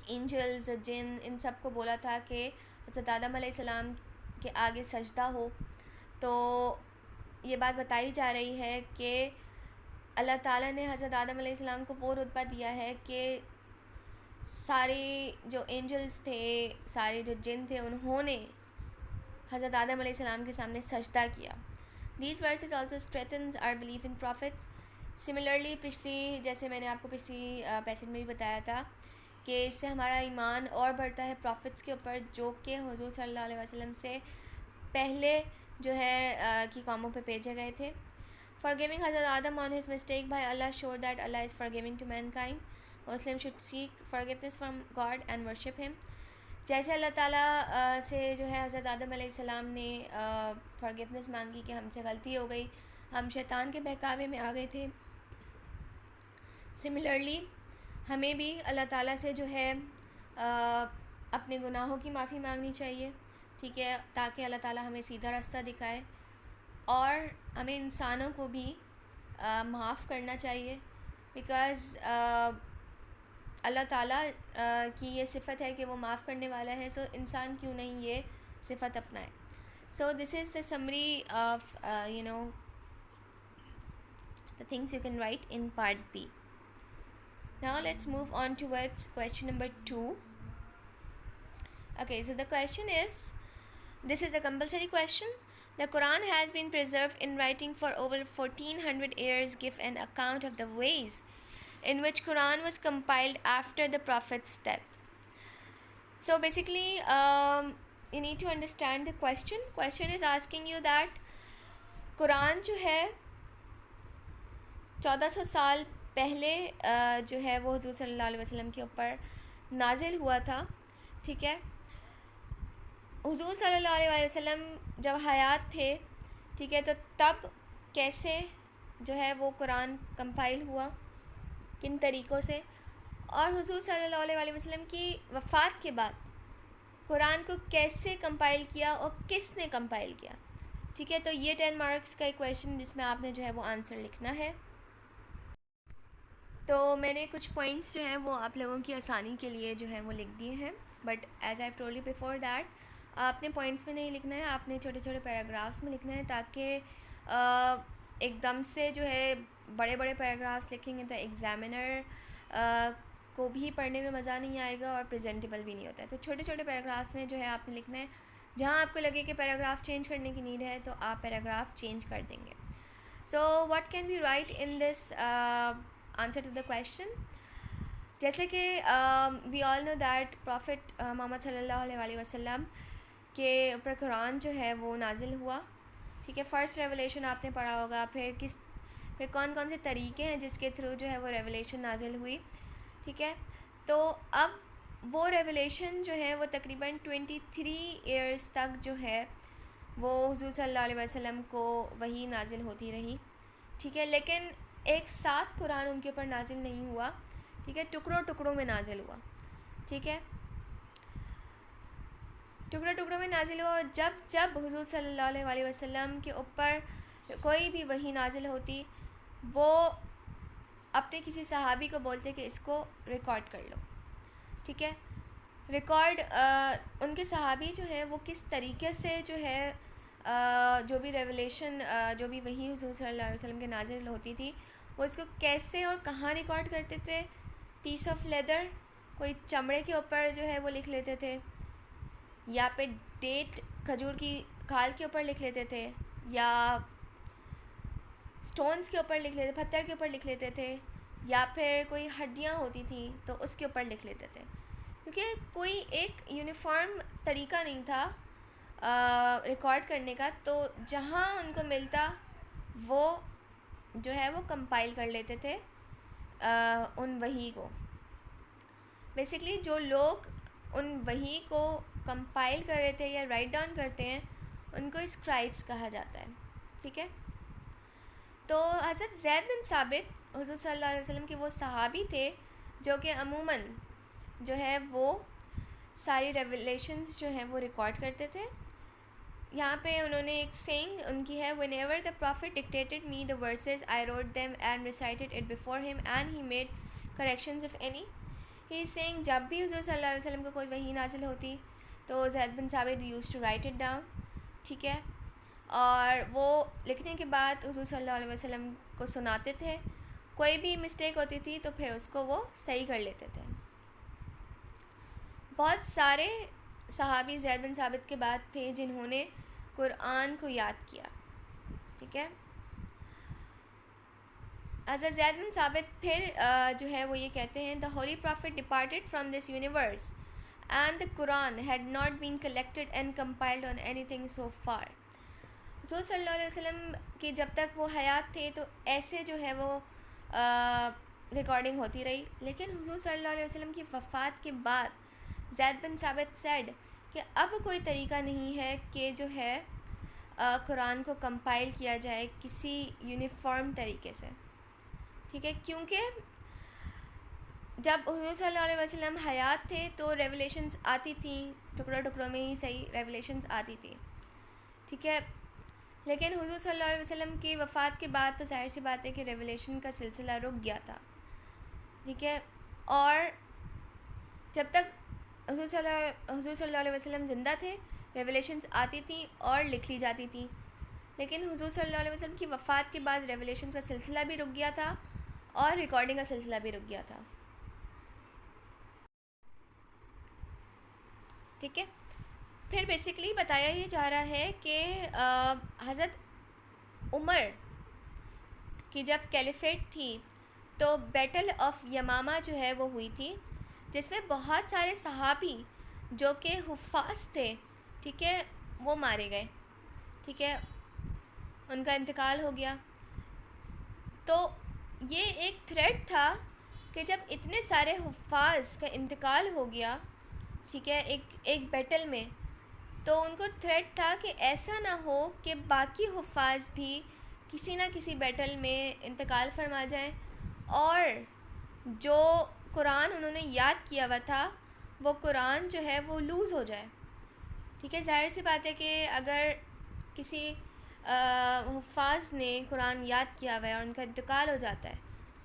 اینجلز, جن, ان سب کو بولا تھا کہ حضرت آدم علیہ السلام کے آگے سجدہ ہو. تو یہ بات بتائی جا رہی ہے کہ اللہ تعالیٰ نے حضرت آدم علیہ السلام کو وہ رتبہ دیا ہے کہ سارے جو اینجلس تھے, سارے جو جن تھے, انہوں نے حضرت آدم علیہ السلام کے سامنے سجدہ کیا. These verses also strengthens our belief in prophets. Similarly جیسے میں نے آپ کو پچھلی پیسج میں بھی بتایا تھا کہ اس سے ہمارا ایمان اور بڑھتا ہے پروفٹس کے اوپر, جو کہ حضور صلی اللہ علیہ وسلم سے پہلے جو ہے کی قوموں پہ بھیجے گئے تھے. forgiving حضرت آدم on his mistake by Allah showed that Allah is forgiving to mankind. Muslims should seek forgiveness from God and worship him. جیسے اللہ تعالیٰ سے جو ہے حضرت آدم علیہ السلام نے فرگیونیس مانگی کہ ہم سے غلطی ہو گئی, ہم شیطان کے بہکاوے میں آ گئے تھے. سملرلی ہمیں بھی اللہ تعالیٰ سے جو ہے اپنے گناہوں کی معافی مانگنی چاہیے. ٹھیک ہے, تاکہ اللہ تعالیٰ ہمیں سیدھا راستہ دکھائے, اور ہمیں انسانوں کو بھی معاف کرنا چاہیے, بیکاز اللہ تعالیٰ کی یہ صفت ہے کہ وہ معاف کرنے والا ہے. سو انسان کیوں نہیں یہ صفت اپنائے. So this is the summary of the things you can write in part B. Now let's move on towards question number 2. Okay, so the question is, this is a compulsory question. The Quran has been preserved in writing for over 1400 years. Give an account of the ways in which Quran was compiled after the Prophet's death. So basically, you need to understand the question. Question is asking you that قرآن جو ہے 1400 سال پہلے جو ہے وہ حضور صلی اللہ علیہ وسلم کے اوپر نازل ہوا تھا. ٹھیک ہے, حضور صلی اللہ علیہ وسلم جب حیات تھے, ٹھیک ہے, تو تب کیسے جو ہے وہ قرآن کمپائل ہوا, کن طریقوں سے, اور حضور صلی اللہ علیہ وسلم کی وفات کے بعد قرآن کو کیسے کمپائل کیا اور کس نے کمپائل کیا. ٹھیک ہے, تو یہ 10 مارکس کا ایک کویشچن جس میں آپ نے جو ہے وہ آنسر لکھنا ہے. تو میں نے کچھ پوائنٹس جو ہیں وہ آپ لوگوں کی آسانی کے لیے جو ہے وہ لکھ دیے ہیں, but as I told you before that آپ نے پوائنٹس میں نہیں لکھنا ہے, آپ نے چھوٹے چھوٹے پیراگرافس میں لکھنا ہے, تاکہ ایک دم سے جو ہے بڑے بڑے پیراگرافس لکھیں گے تو ایگزامینر کو بھی پڑھنے میں مزہ نہیں آئے گا اور پریزنٹیبل بھی نہیں ہوتا ہے. تو چھوٹے چھوٹے پیراگرافس میں جو ہے آپ نے لکھنا ہے, جہاں آپ کو لگے کہ پیراگراف چینج کرنے کی نیڈ ہے تو آپ پیراگراف چینج کر دیں گے. So what can we write in this answer to the question, جیسے کہ وی آل نو دیٹ پرافٹ محمد صلی اللہ علیہ وسلم کے اوپر قرآن جو ہے وہ نازل ہوا. ٹھیک ہے, فرسٹ ریولیشن آپ نے پڑھا ہوگا, پھر کون کون سے طریقے ہیں جس کے تھرو جو ہے وہ ریولیشن نازل ہوئی. ٹھیک ہے, تو اب وہ ریولیشن جو ہے وہ تقریباً 23 ایئرس تک جو ہے وہ حضور صلی اللہ علیہ وسلم کو وہی نازل ہوتی رہی. ٹھیک ہے, لیکن ایک ساتھ قرآن ان کے اوپر نازل نہیں ہوا. ٹھیک ہے, ٹکڑوں ٹکڑوں میں نازل ہوا. ٹھیک ہے, ٹکڑوں ٹکڑوں میں نازل ہوا, اور جب حضور صلی اللہ علیہ وسلم کے اوپر کوئی بھی وحی نازل ہوتی, وہ اپنے کسی صحابی کو بولتے کہ اس کو ریکارڈ کر لو. ٹھیک ہے, ریکارڈ ان کے صحابی جو ہے وہ کس طریقے سے جو ہے جو بھی ریولیشن جو بھی وحی حضور صلی اللہ علیہ وسلم کے نازل ہوتی تھی وہ اس کو کیسے اور کہاں ریکارڈ کرتے تھے. پیس آف لیدر, کوئی چمڑے کے اوپر جو ہے وہ لکھ لیتے تھے, یا پھر ڈیٹ کھجور کی کھال کے اوپر لکھ لیتے تھے, یا سٹونز کے اوپر لکھ لیتے, پتھر کے اوپر لکھ لیتے تھے, یا پھر کوئی ہڈیاں ہوتی تھیں تو اس کے اوپر لکھ لیتے تھے, کیونکہ کوئی ایک یونیفارم طریقہ نہیں تھا ریکارڈ کرنے کا. تو جہاں ان کو ملتا وہ جو ہے وہ کمپائل کر لیتے تھے ان وحی کو. بیسکلی جو لوگ ان وحی کو کمپائل کر رہے تھے یا رائٹ ڈاؤن کرتے ہیں ان کو اسکرائبس کہا جاتا ہے. ٹھیک ہے, تو حضرت زید بن ثابت حضور صلی اللہ علیہ وسلم کے وہ صحابی تھے جو کہ عموماً جو ہے وہ ساری ریولیشنز جو ہیں وہ ریکارڈ کرتے تھے. یہاں پہ انہوں نے ایک سینگ ان کی ہے, whenever the prophet dictated me the verses I wrote them and recited it before him and he made corrections if any. He saying, جب بھی حضور صلی اللہ علیہ وسلم کو کوئی وحی نازل ہوتی تو Zaid bin Thabit used to write it down. ٹھیک ہے, اور وہ لکھنے کے بعد حضور صلی اللہ علیہ وسلم کو سناتے تھے. کوئی بھی مسٹیک ہوتی تھی تو پھر اس کو وہ صحیح کر لیتے تھے. بہت سارے صحابی زید بن ثابت کے بعد تھے جنہوں نے قرآن کو یاد کیا. ٹھیک ہے, حضرت زید بن ثابت پھر جو ہے وہ یہ کہتے ہیں, the holy prophet departed from this universe and the Quran had not been collected and compiled on anything so far. حضور صلی اللہ علیہ وسلم کی جب تک وہ حیات تھے تو ایسے جو ہے وہ ریکارڈنگ ہوتی رہی, لیکن حضور صلی اللہ علیہ وسلم کی وفات کے بعد زید بن ثابت سیڈ کہ اب کوئی طریقہ نہیں ہے کہ جو ہے قرآن کو کمپائل کیا جائے کسی یونیفارم طریقے سے. ٹھیک ہے, کیونکہ جب حضور صلی اللہ علیہ وسلم حیات تھے تو ریولیشنز آتی تھیں, ٹکڑوں ٹکڑوں میں ہی صحیح ریولیشنز آتی تھیں. ٹھیک ہے, لیکن حضور صلی اللہ علیہ وسلم کی وفات کے بعد تو ظاہر سی بات ہے کہ ریولیشن کا سلسلہ رک گیا تھا. ٹھیک ہے, اور جب تک حضور صلی اللہ علیہ وسلم زندہ تھے ریولیشنز آتی تھیں اور لکھ لی جاتی تھیں, لیکن حضور صلی اللہ علیہ وسلم کی وفات کے بعد ریولیشن کا سلسلہ بھی رک گیا تھا اور ریکارڈنگ کا سلسلہ بھی رک گیا تھا. ٹھیک ہے, پھر بیسکلی بتایا یہ جا رہا ہے کہ حضرت عمر کی جب کیلیفیٹ تھی تو بیٹل آف یمامہ جو ہے وہ ہوئی تھی، جس میں بہت سارے صحابی جو کہ حفاظ تھے، ٹھیک ہے، وہ مارے گئے، ٹھیک ہے، ان کا انتقال ہو گیا. تو یہ ایک تھریٹ تھا کہ جب اتنے سارے حفاظ کا انتقال ہو گیا، ٹھیک ہے، ایک بیٹل میں، تو ان کو تھریٹ تھا کہ ایسا نہ ہو کہ باقی حفاظ بھی کسی نہ کسی بیٹل میں انتقال فرما جائیں، اور جو قرآن انہوں نے یاد کیا ہوا تھا وہ قرآن جو ہے وہ لوز ہو جائے. ٹھیک ہے، ظاہر سی بات ہے کہ اگر کسی حفاظ نے قرآن یاد کیا ہوا ہے اور ان کا انتقال ہو جاتا ہے،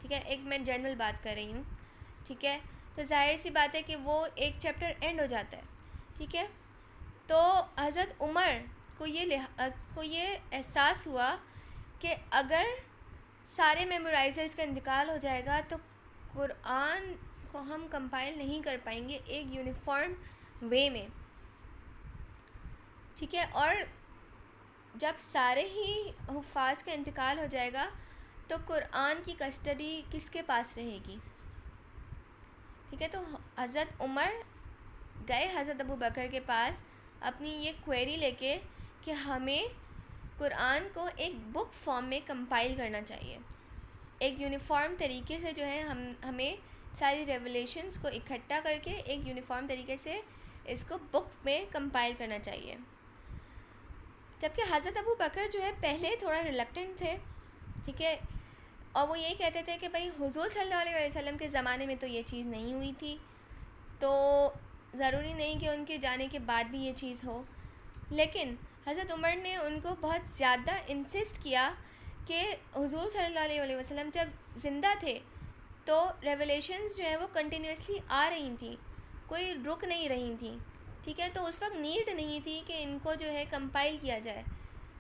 ٹھیک ہے، ایک میں جنرل بات کر رہی ہوں، ٹھیک ہے، تو ظاہر سی بات ہے کہ وہ ایک چیپٹر اینڈ ہو جاتا ہے. ٹھیک ہے، تو حضرت عمر کو یہ احساس ہوا کہ اگر سارے میمورائزرز کا انتقال ہو جائے گا تو قرآن کو ہم کمپائل نہیں کر پائیں گے ایک یونیفارم وے میں. ٹھیک ہے، اور جب سارے ہی حفاظ کا انتقال ہو جائے گا تو قرآن کی کسٹڈی کس کے پاس رہے گی؟ ٹھیک ہے، تو حضرت عمر گئے حضرت ابو بکر کے پاس اپنی یہ کوئری لے کے کہ ہمیں قرآن کو ایک بک فارم میں کمپائل کرنا چاہیے، ایک یونیفارم طریقے سے جو ہے ہمیں ساری ریولیشنز کو اکٹھا کر کے ایک یونیفارم طریقے سے اس کو بک میں کمپائل کرنا چاہیے. جبکہ حضرت ابو بکر جو ہے پہلے تھوڑا ریلیکٹنٹ تھے، ٹھیک ہے، اور وہ یہی کہتے تھے کہ بھائی حضور صلی اللہ علیہ وسلم کے زمانے میں تو یہ چیز نہیں ہوئی تھی، تو ضروری نہیں کہ ان کے جانے کے بعد بھی یہ چیز ہو. لیکن حضرت عمر نے ان کو بہت زیادہ انسسٹ کیا کہ حضور صلی اللہ علیہ وسلم جب زندہ تھے تو ریولیشنز جو ہے وہ کنٹینیوسلی آ رہی تھیں، کوئی رک نہیں رہی تھیں. ٹھیک ہے، تو اس وقت نیڈ نہیں تھی کہ ان کو جو ہے کمپائل کیا جائے.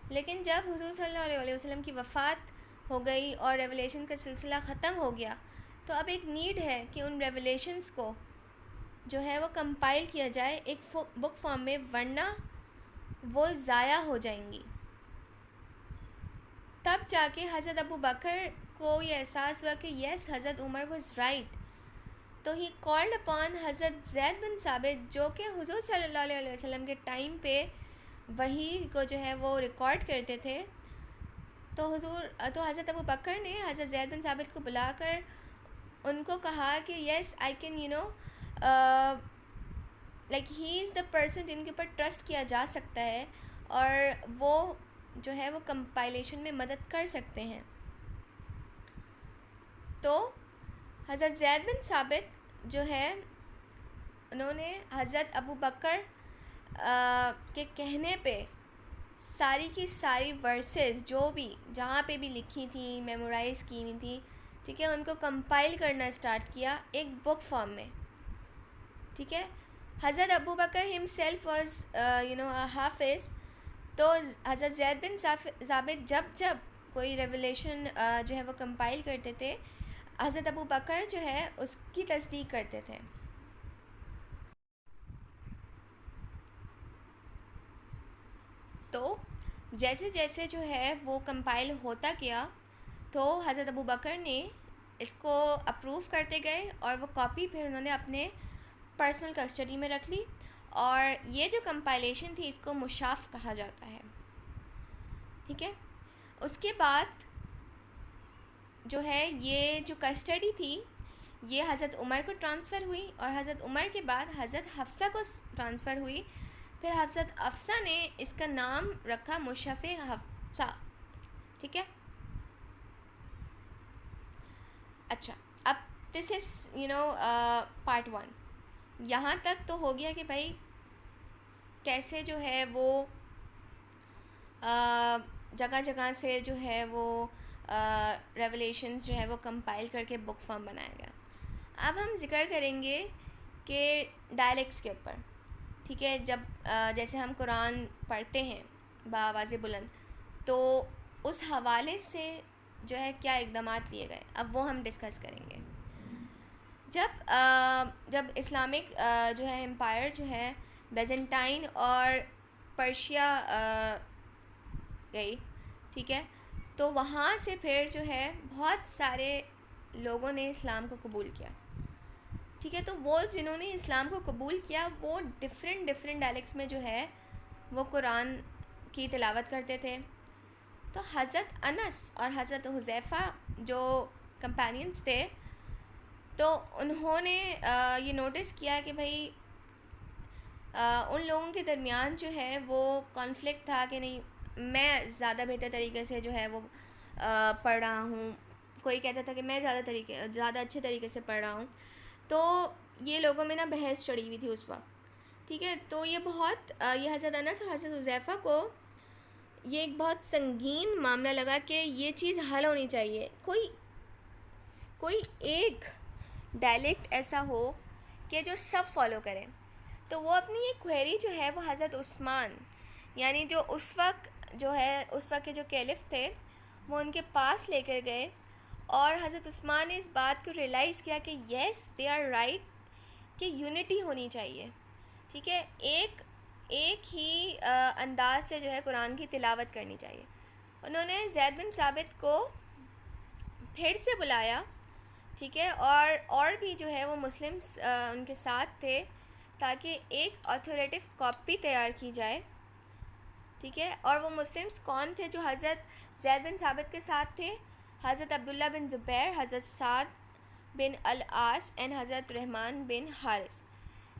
لیکن جب حضور صلی اللہ علیہ وسلم کی وفات ہو گئی اور ریولیشن کا سلسلہ ختم ہو گیا، تو اب ایک نیڈ ہے کہ ان ریولیشنز کو جو ہے وہ کمپائل کیا جائے ایک بک فارم میں، ورنہ وہ ضائع ہو جائیں گی. تب جا کے حضرت ابو بکر کو یہ احساس ہوا کہ یس، حضرت عمر واز رائٹ. تو ہی کالڈ اپان حضرت زید بن ثابت جو کہ حضور صلی اللہ علیہ وسلم کے ٹائم پہ وحی کو جو ہے وہ ریکارڈ کرتے تھے. تو حضرت ابو بکر نے حضرت زید بن ثابت کو بلا کر ان کو کہا کہ yes I can like he is the person جن کے اوپر ٹرسٹ کیا جا سکتا ہے اور وہ جو ہے وہ کمپائلیشن میں مدد کر سکتے ہیں. تو حضرت زید بن ثابت جو ہے انہوں نے حضرت ابو بکر کے کہنے پہ ساری کی ساری ورسز جو بھی جہاں پہ بھی لکھی تھیں، میمورائز کی ہوئی تھیں، ٹھیک ہے، ان کو کمپائل کرنا اسٹارٹ کیا ایک بک فارم میں. ٹھیک ہے، حضرت ابو بکر ہمسیلف واز حافظ. تو حضرت زید بن ثابت جب کوئی ریولیشن جو ہے وہ کمپائل کرتے تھے، حضرت ابو بکر جو ہے اس کی تصدیق کرتے تھے. تو جیسے جیسے جو ہے وہ کمپائل ہوتا گیا تو حضرت ابو بکر نے اس کو اپروو کرتے گئے اور وہ کاپی پھر انہوں نے اپنے پرسنل کسٹڈی میں رکھ لی. اور یہ جو کمپائلیشن تھی اس کو مشاف کہا جاتا ہے. ٹھیک ہے، اس کے بعد جو ہے یہ جو کسٹڈی تھی یہ حضرت عمر کو ٹرانسفر ہوئی، اور حضرت عمر کے بعد حضرت حفصہ کو ٹرانسفر ہوئی. پھر حضرت حفصہ نے اس کا نام رکھا مصحف حفصہ. ٹھیک ہے، اچھا، اب دس از پارٹ 1. یہاں تک تو ہو گیا کہ بھائی کیسے جو ہے وہ جگہ جگہ سے جو ہے وہ ریولیشنز جو ہے وہ کمپائل کر کے بک فارم بنایا گیا. اب ہم ذکر کریں گے کہ ڈائلیکٹس کے اوپر. ٹھیک ہے، جب جیسے ہم قرآن پڑھتے ہیں بآواز بلند، تو اس حوالے سے جو ہے کیا اقدامات لیے گئے، اب وہ ہم ڈسکس کریں گے. جب اسلامک جو ہے امپائر جو ہے بیزنٹائن اور پرشیا گئی، ٹھیک ہے، تو وہاں سے پھر جو ہے بہت سارے لوگوں نے اسلام کو قبول کیا. ٹھیک ہے, تو وہ جنہوں نے اسلام کو قبول کیا وہ ڈفرینٹ ڈائلیکٹس میں جو ہے وہ قرآن کی تلاوت کرتے تھے. تو حضرت انس اور حضرت حذیفہ جو کمپینینس تھے, تو انہوں نے یہ نوٹس کیا کہ بھائی ان لوگوں کے درمیان جو ہے وہ کانفلکٹ تھا کہ نہیں میں زیادہ بہتر طریقے سے جو ہے وہ پڑھ رہا ہوں, کوئی کہتا تھا کہ میں زیادہ اچھے طریقے سے پڑھ رہا ہوں. تو یہ لوگوں میں نا بحث چڑھی ہوئی تھی اس وقت. ٹھیک ہے, تو یہ حضرت انس اور حضرت حذیفہ کو یہ ایک بہت سنگین معاملہ لگا کہ یہ چیز حل ہونی چاہیے. کوئی ایک ڈائلیکٹ ایسا ہو کہ جو سب فالو کریں. تو وہ اپنی ایک کوئری جو ہے وہ حضرت عثمان, یعنی جو اس وقت کے جو کیلف تھے, وہ ان کے پاس لے کر گئے, اور حضرت عثمان نے اس بات کو ریئلائز کیا کہ یس دے آر رائٹ کہ یونٹی ہونی چاہیے. ٹھیک ہے, ایک ہی انداز سے جو ہے قرآن کی تلاوت کرنی چاہیے. انہوں نے زید بن ثابت کو پھر سے بلایا. ٹھیک ہے, اور بھی جو ہے وہ مسلمس ان کے ساتھ تھے تاکہ ایک اتھارٹیو کاپی تیار کی جائے. ٹھیک ہے, اور وہ مسلمس کون تھے جو حضرت زید بن ثابت کے ساتھ تھے؟ حضرت عبداللہ بن زبیر, حضرت سعد بن العاص اینڈ حضرت رحمان بن حارث.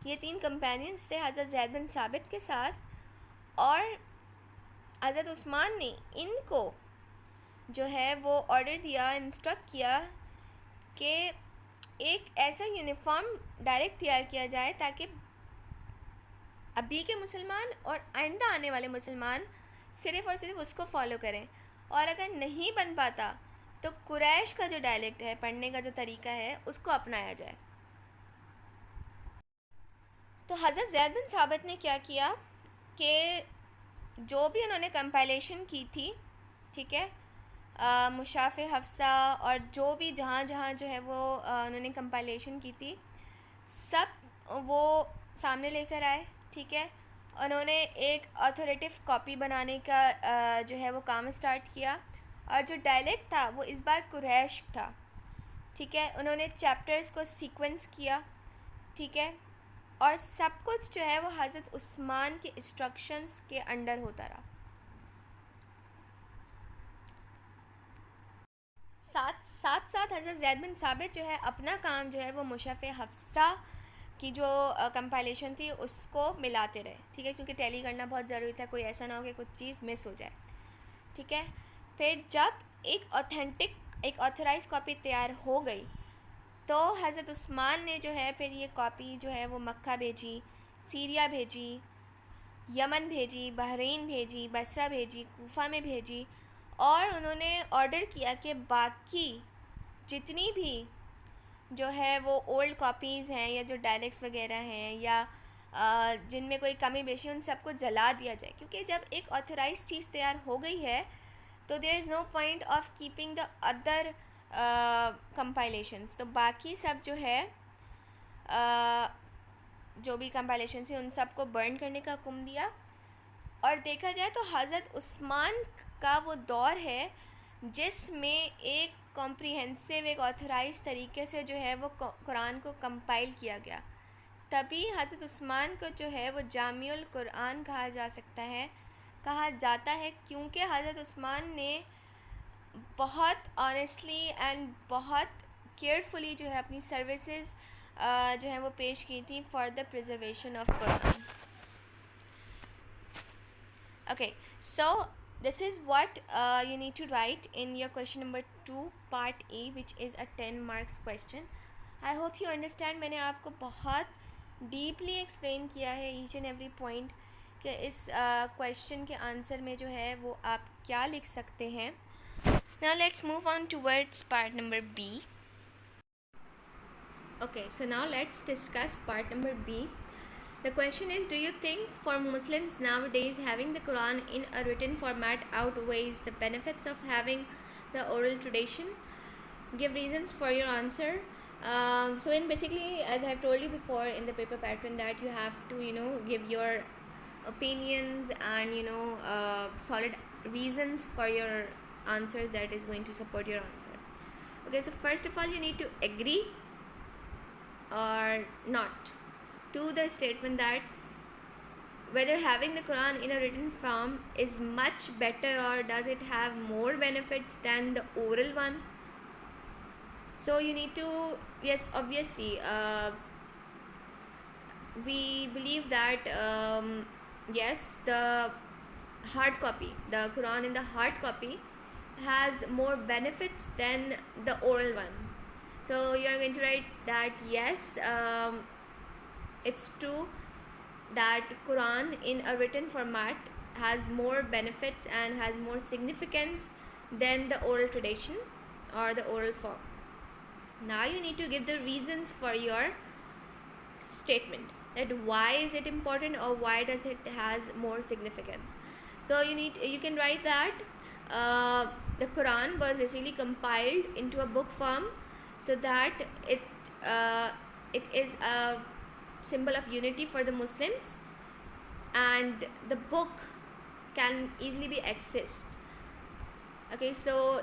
یہ 3 کمپینینس تھے حضرت زید بن ثابت کے ساتھ, اور حضرت عثمان نے ان کو جو ہے وہ آرڈر دیا, انسٹرکٹ کیا کہ ایک ایسا یونیفارم ڈائریکٹ تیار کیا جائے تاکہ ابھی کے مسلمان اور آئندہ آنے والے مسلمان صرف اور صرف اس کو فالو کریں, اور اگر نہیں بن پاتا تو قریش کا جو ڈائلیکٹ ہے, پڑھنے کا جو طریقہ ہے, اس کو اپنایا جائے. تو حضرت زید بن ثابت نے کیا کیا کہ جو بھی انہوں نے کمپائلیشن کی تھی, ٹھیک ہے, مصحف حفصہ اور جو بھی جہاں جو ہے وہ انہوں نے کمپائلیشن کی تھی, سب وہ سامنے لے کر آئے. ٹھیک ہے, انہوں نے ایک اتھارٹیو کاپی بنانے کا جو ہے وہ کام اسٹارٹ کیا, اور جو ڈائلیکٹ تھا وہ اس بار قریش تھا. ٹھیک ہے, انہوں نے چیپٹرز کو سیکوینس کیا. ٹھیک ہے, اور سب کچھ جو ہے وہ حضرت عثمان کے انسٹرکشنز کے انڈر ہوتا رہا. ساتھ حضرت زید بن ثابت جو ہے اپنا کام جو ہے وہ مصحف حفصہ کی جو کمپائلیشن تھی اس کو ملاتے رہے. ٹھیک ہے, کیونکہ ٹیلی کرنا بہت ضروری تھا, کوئی ایسا نہ ہو کہ کچھ چیز مس ہو جائے. ٹھیک ہے, پھر جب ایک آتھرائز کاپی تیار ہو گئی تو حضرت عثمان نے جو ہے پھر یہ کاپی جو ہے وہ مکہ بھیجی, سیریا بھیجی, یمن بھیجی, بحرین بھیجی, بصرہ بھیجی, کوفہ میں بھیجی, اور انہوں نے آرڈر کیا کہ باقی جتنی بھی جو ہے وہ اولڈ کاپیز ہیں یا جو ڈائلیکٹس وغیرہ ہیں یا جن میں کوئی کمی بیشی, ان سب کو جلا دیا جائے, کیونکہ جب ایک آتھرائز چیز تیار ہو گئی ہے تو there is no point of keeping the other compilations. تو باقی سب جو ہے جو بھی کمپائلیشنس ہیں ان سب کو برن کرنے کا حکم دیا. اور دیکھا جائے تو حضرت عثمان کا وہ دور ہے جس میں ایک کمپریہنسو, ایک آتھرائز طریقے سے جو ہے وہ قرآن کو کمپائل کیا گیا. تبھی حضرت عثمان کو جو ہے وہ جامع القرآن کہا جاتا ہے کیونکہ حضرت عثمان نے بہت آنیسٹلی اینڈ بہت کیئرفلی جو ہے اپنی سروسز جو ہیں وہ پیش کی تھی for the preservation of Quran. Okay, so this is what you need to write in your question number 2 part A, which is a 10 marks question. I hope you understand. میں نے آپ کو بہت ڈیپلی ایکسپلین کیا ہے H and every point کہ اس question کے answer میں جو ہے وہ آپ کیا لکھ سکتے ہیں. Now let's move on towards part number B. Okay, so now let's discuss part number B. The question is, do you think for Muslims nowadays having the Quran in a written format outweighs the benefits of having the oral tradition? Give reasons for your answer. So in basically, as I have told you before in the paper pattern, that you have to give your opinions and solid reasons for your answers that is going to support your answer. Okay, so first of all, you need to agree or not to the statement that whether having the Quran in a written form is much better or does it have more benefits than the oral one. So you need to, yes, obviously, we believe that yes, the hard copy, the Quran in the hard copy has more benefits than the oral one. So you are going to write that yes, it's true that Quran in a written format has more benefits and has more significance than the oral tradition or the oral form. Now you need to give the reasons for your statement, that why is it important or why does it has more significance. So you can write that the Quran was basically compiled into a book form so that it is a symbol of unity for the Muslims, and the book can easily be accessed. Okay, so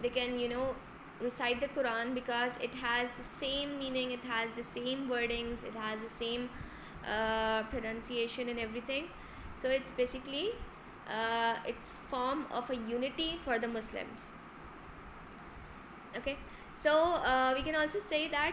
they can recite the Quran because it has the same meaning, it has the same wordings, it has the same pronunciation and everything. So it's basically it's form of a unity for the Muslims. Okay, so we can also say that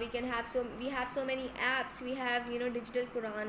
we have so many apps, we have digital Quran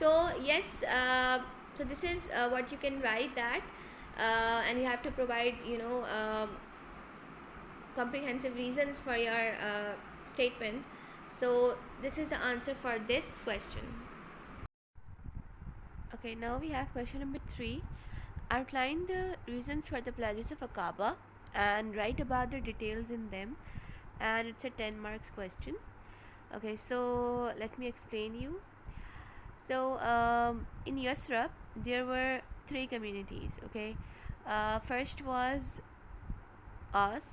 So yes, so this is what you can write that, and you have to provide comprehensive reasons for your statement. So this is the answer for this question. Okay, now we have question number 3. Outline the reasons for the pledges of Aqaba and write about the details in them, and it's a 10 marks question. Okay, so let me explain you. So in Yasrab there were three communities. Okay, first was Aus,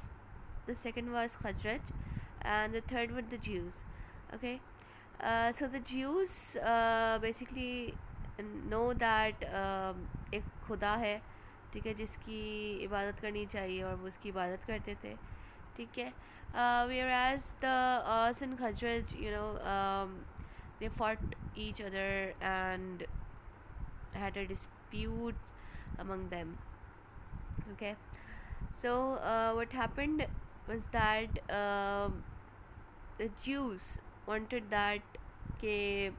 the second was Khazraj, and the third were the Jews. Okay, so the Jews basically know that ایک خدا ہے, ٹھیک ہے, جس کی عبادت کرنی چاہیے اور وہ اس کی عبادت کرتے تھے, ٹھیک ہے. Whereas the Aus and Khazraj, they fought each other and had a dispute among them. Okay, so what happened was that the Jews wanted that کہ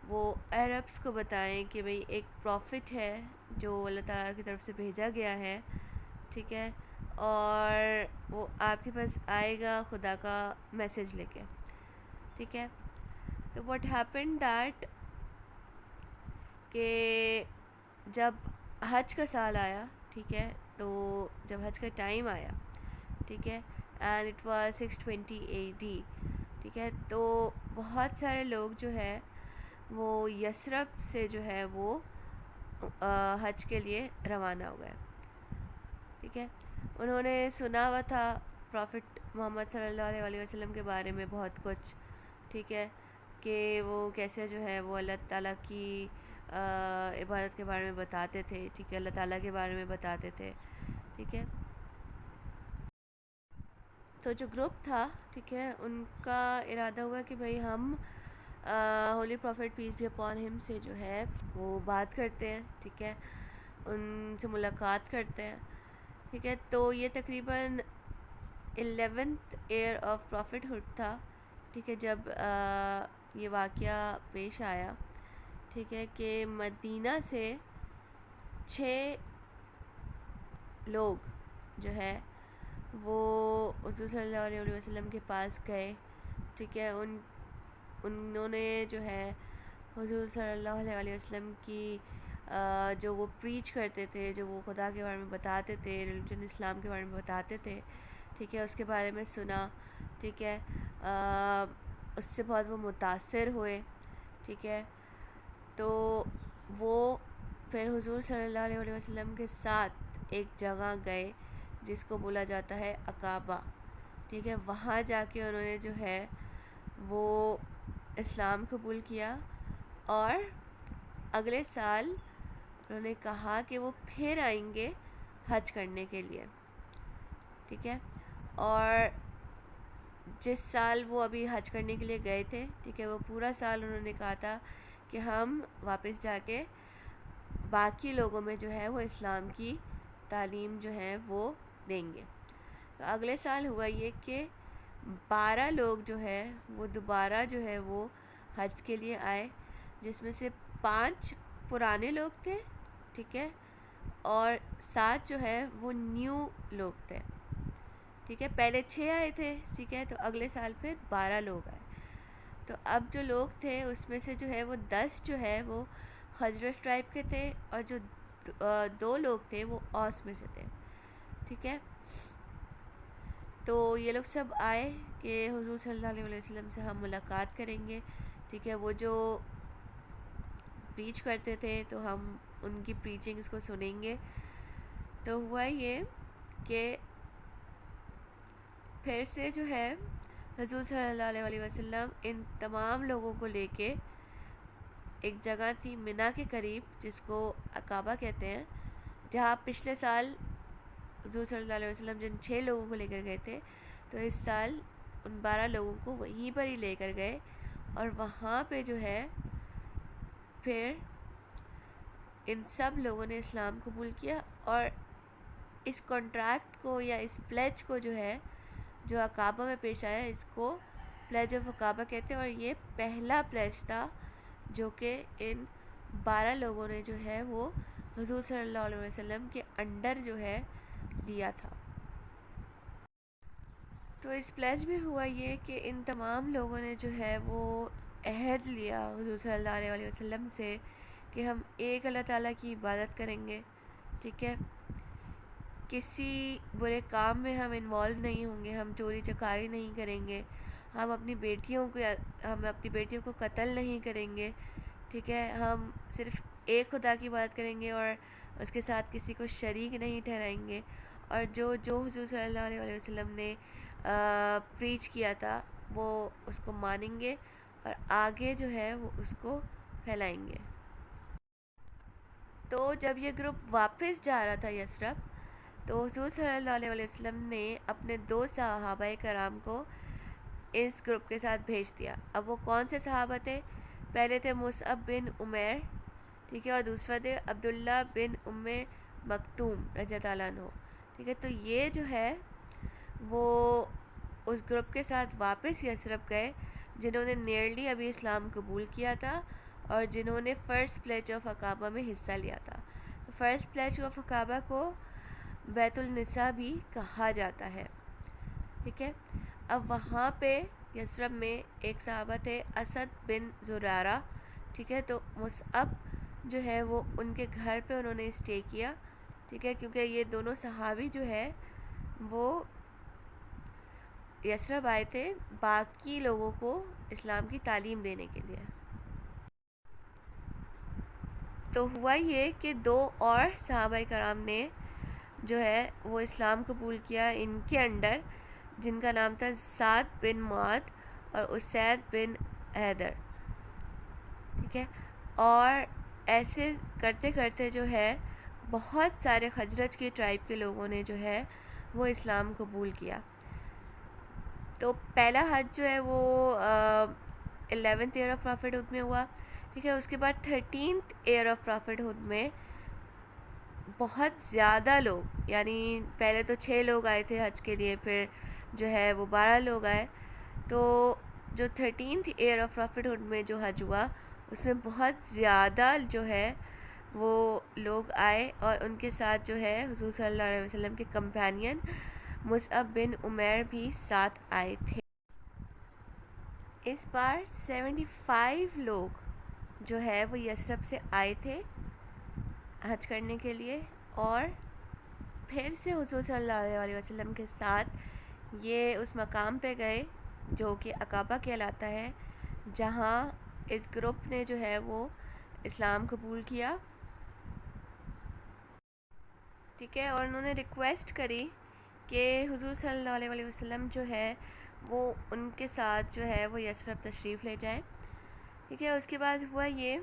وہ عربس کو بتائیں کہ بھئی ایک پروفٹ ہے جو اللہ تعالیٰ کی طرف سے بھیجا گیا ہے, ٹھیک ہے, اور وہ آپ کے پاس آئے گا خدا کا میسج لے کے, ٹھیک ہے. تو واٹ ہیپن دیٹ کہ جب حج کا سال آیا, ٹھیک ہے, تو جب حج کا ٹائم آیا, ٹھیک ہے, اینڈ اٹ واز 620 AD, ٹھیک ہے, تو بہت سارے لوگ جو ہے وہ یثرب سے جو ہے وہ حج کے لیے روانہ ہو گئے, ٹھیک ہے. انہوں نے سنا ہوا تھا پروفٹ محمد صلی اللہ علیہ وسلم کے بارے میں بہت کچھ, ٹھیک ہے, کہ وہ کیسے جو ہے وہ اللہ تعالیٰ کی عبادت کے بارے میں بتاتے تھے, ٹھیک ہے, اللہ تعالیٰ کے بارے میں بتاتے تھے, ٹھیک ہے. تو جو گروپ تھا, ٹھیک ہے, ان کا ارادہ ہوا کہ بھئی ہم ہولی پروفٹ پیس بھی اپون ہم سے جو ہے وہ بات کرتے ہیں, ٹھیک ہے, ان سے ملاقات کرتے ہیں, ٹھیک ہے. تو یہ تقریباً 11th year of profit hood تھا, ٹھیک ہے, جب یہ واقعہ پیش آیا, ٹھیک ہے, کہ مدینہ سے 6 لوگ جو ہے وہ حضور صلی اللہ علیہ وسلم کے پاس گئے, ٹھیک ہے. انہوں نے جو ہے حضور صلی اللہ علیہ وسلم کی جو وہ پریچ کرتے تھے, جو وہ خدا کے بارے میں بتاتے تھے, ریلیجن اسلام کے بارے میں بتاتے تھے, ٹھیک ہے, اس کے بارے میں سنا, ٹھیک ہے. اس سے بہت وہ متاثر ہوئے, ٹھیک ہے. تو وہ پھر حضور صلی اللہ علیہ وسلم کے ساتھ ایک جگہ گئے جس کو بولا جاتا ہے عقابہ, ٹھیک ہے. وہاں جا کے انہوں نے جو ہے وہ اسلام قبول کیا, اور اگلے سال انہوں نے کہا کہ وہ پھر آئیں گے حج کرنے کے لیے, ٹھیک ہے. اور جس سال وہ ابھی حج کرنے کے لیے گئے تھے, ٹھیک ہے, وہ پورا سال انہوں نے کہا تھا کہ ہم واپس جا کے باقی لوگوں میں جو ہے وہ اسلام کی تعلیم جو ہے وہ دیں گے. تو اگلے سال ہوا یہ کہ 12 لوگ جو ہے وہ دوبارہ جو ہے وہ حج کے لیے آئے, جس میں سے 5 پرانے لوگ تھے, ٹھیک ہے, اور 7 جو ہے وہ نیو لوگ تھے, ٹھیک ہے. پہلے 6 آئے تھے, ٹھیک ہے, تو اگلے سال پھر 12 لوگ آئے. تو اب جو لوگ تھے اس میں سے جو ہے وہ 10 جو ہے وہ خزرج ٹرائب کے تھے, اور جو 2 لوگ تھے وہ اوس میں سے تھے, ٹھیک ہے. تو یہ لوگ سب آئے کہ حضور صلی اللہ علیہ وسلم سے ہم ملاقات کریں گے, ٹھیک ہے, وہ جو پریچ کرتے تھے تو ہم ان کی پریچنگز کو سنیں گے. تو ہوا یہ کہ پھر سے جو ہے حضور صلی اللہ علیہ وسلم ان تمام لوگوں کو لے کے ایک جگہ تھی منا کے قریب جس کو عقابہ کہتے ہیں, جہاں پچھلے سال حضور صلی اللہ علیہ وسلم جن 6 لوگوں کو لے کر گئے تھے, تو اس سال ان 12 لوگوں کو وہیں پر ہی لے کر گئے, اور وہاں پہ جو ہے پھر ان سب لوگوں نے اسلام قبول کیا. اور اس کانٹریکٹ کو یا اس پلیج کو جو ہے جو عقابہ میں پیش آیا, اس کو پلیج آف عقابہ کہتے ہیں, اور یہ پہلا پلیج تھا جو کہ ان 12 لوگوں نے جو ہے وہ حضور صلی اللہ علیہ وسلم کے انڈر جو ہے لیا تھا. تو اس پلیج میں ہوا یہ کہ ان تمام لوگوں نے جو ہے وہ عہد لیا حضور صلی اللہ علیہ وسلم سے کہ ہم ایک اللہ تعالیٰ کی عبادت کریں گے, ٹھیک ہے, کسی برے کام میں ہم انوالو نہیں ہوں گے، ہم چوری چکاری نہیں کریں گے، ہم اپنی بیٹیوں کو قتل نہیں کریں گے، ٹھیک ہے، ہم صرف ایک خدا کی بات کریں گے اور اس کے ساتھ کسی کو شریک نہیں ٹھہرائیں گے، اور جو حضور صلی اللہ علیہ وسلم نے پریچ کیا تھا وہ اس کو مانیں گے اور آگے جو ہے وہ اس کو پھیلائیں گے۔ تو جب یہ گروپ واپس جا رہا تھا یثرب، تو حضور صلی اللہ علیہ وسلم نے اپنے 2 صحابہ کرام کو اس گروپ کے ساتھ بھیج دیا۔ اب وہ کون سے صحابہ تھے؟ پہلے تھے مصعب بن عمیر، ٹھیک ہے، اور دوسرا تھے عبداللہ بن مکتوم رضی اللہ تعالیٰ عنہ، ٹھیک ہے۔ تو یہ جو ہے وہ اس گروپ کے ساتھ واپس یثرب گئے جنہوں نے نیرلی ابھی اسلام قبول کیا تھا اور جنہوں نے فرسٹ پلیج آف عقابہ میں حصہ لیا تھا۔ فرسٹ پلیج آف عقابہ کو بیت النساء بھی کہا جاتا ہے، ٹھیک ہے۔ اب وہاں پہ یثرب میں ایک صحابہ تھے اسد بن زرارہ، ٹھیک ہے، تو مصعب جو ہے وہ ان کے گھر پہ انہوں نے اسٹے کیا، ٹھیک ہے، کیونکہ یہ دونوں صحابی جو ہے وہ یثرب آئے تھے باقی لوگوں کو اسلام کی تعلیم دینے کے لیے۔ تو ہوا یہ کہ 2 اور صحابہ کرام نے جو ہے وہ اسلام قبول کیا ان کے انڈر، جن کا نام تھا سعد بن معاذ اور اسید بن حیدر، ٹھیک ہے۔ اور ایسے کرتے کرتے جو ہے بہت سارے خزرج کے ٹرائب کے لوگوں نے جو ہے وہ اسلام قبول کیا۔ تو پہلا حج جو ہے وہ 11th ایئر آف پرافٹ ہڈ میں ہوا، ٹھیک ہے۔ اس کے بعد 13th ایئر آف پرافٹ ہڈ میں بہت زیادہ لوگ، یعنی پہلے تو 6 لوگ آئے تھے حج کے لیے، پھر جو ہے وہ 12 لوگ آئے، تو جو 13th ایئر آف پرافٹ ہڈ میں جو حج ہوا اس میں بہت زیادہ جو ہے وہ لوگ آئے، اور ان کے ساتھ جو ہے حضور صلی اللہ علیہ وسلم کے کمپینین مصعب بن عمیر بھی ساتھ آئے تھے۔ اس بار 75 لوگ جو ہے وہ یثرب سے آئے تھے حج کرنے کے لیے، اور پھر سے حضور صلی اللہ علیہ وسلم کے ساتھ یہ اس مقام پہ گئے جو کہ عقابہ کہلاتا ہے، جہاں اس گروپ نے جو ہے وہ اسلام قبول کیا، ٹھیک ہے، اور انہوں نے ریکویسٹ کری کہ حضور صلی اللہ علیہ وسلم جو ہے وہ ان کے ساتھ جو ہے وہ یثرب تشریف لے جائیں، ٹھیک ہے۔ اس کے بعد ہوا یہ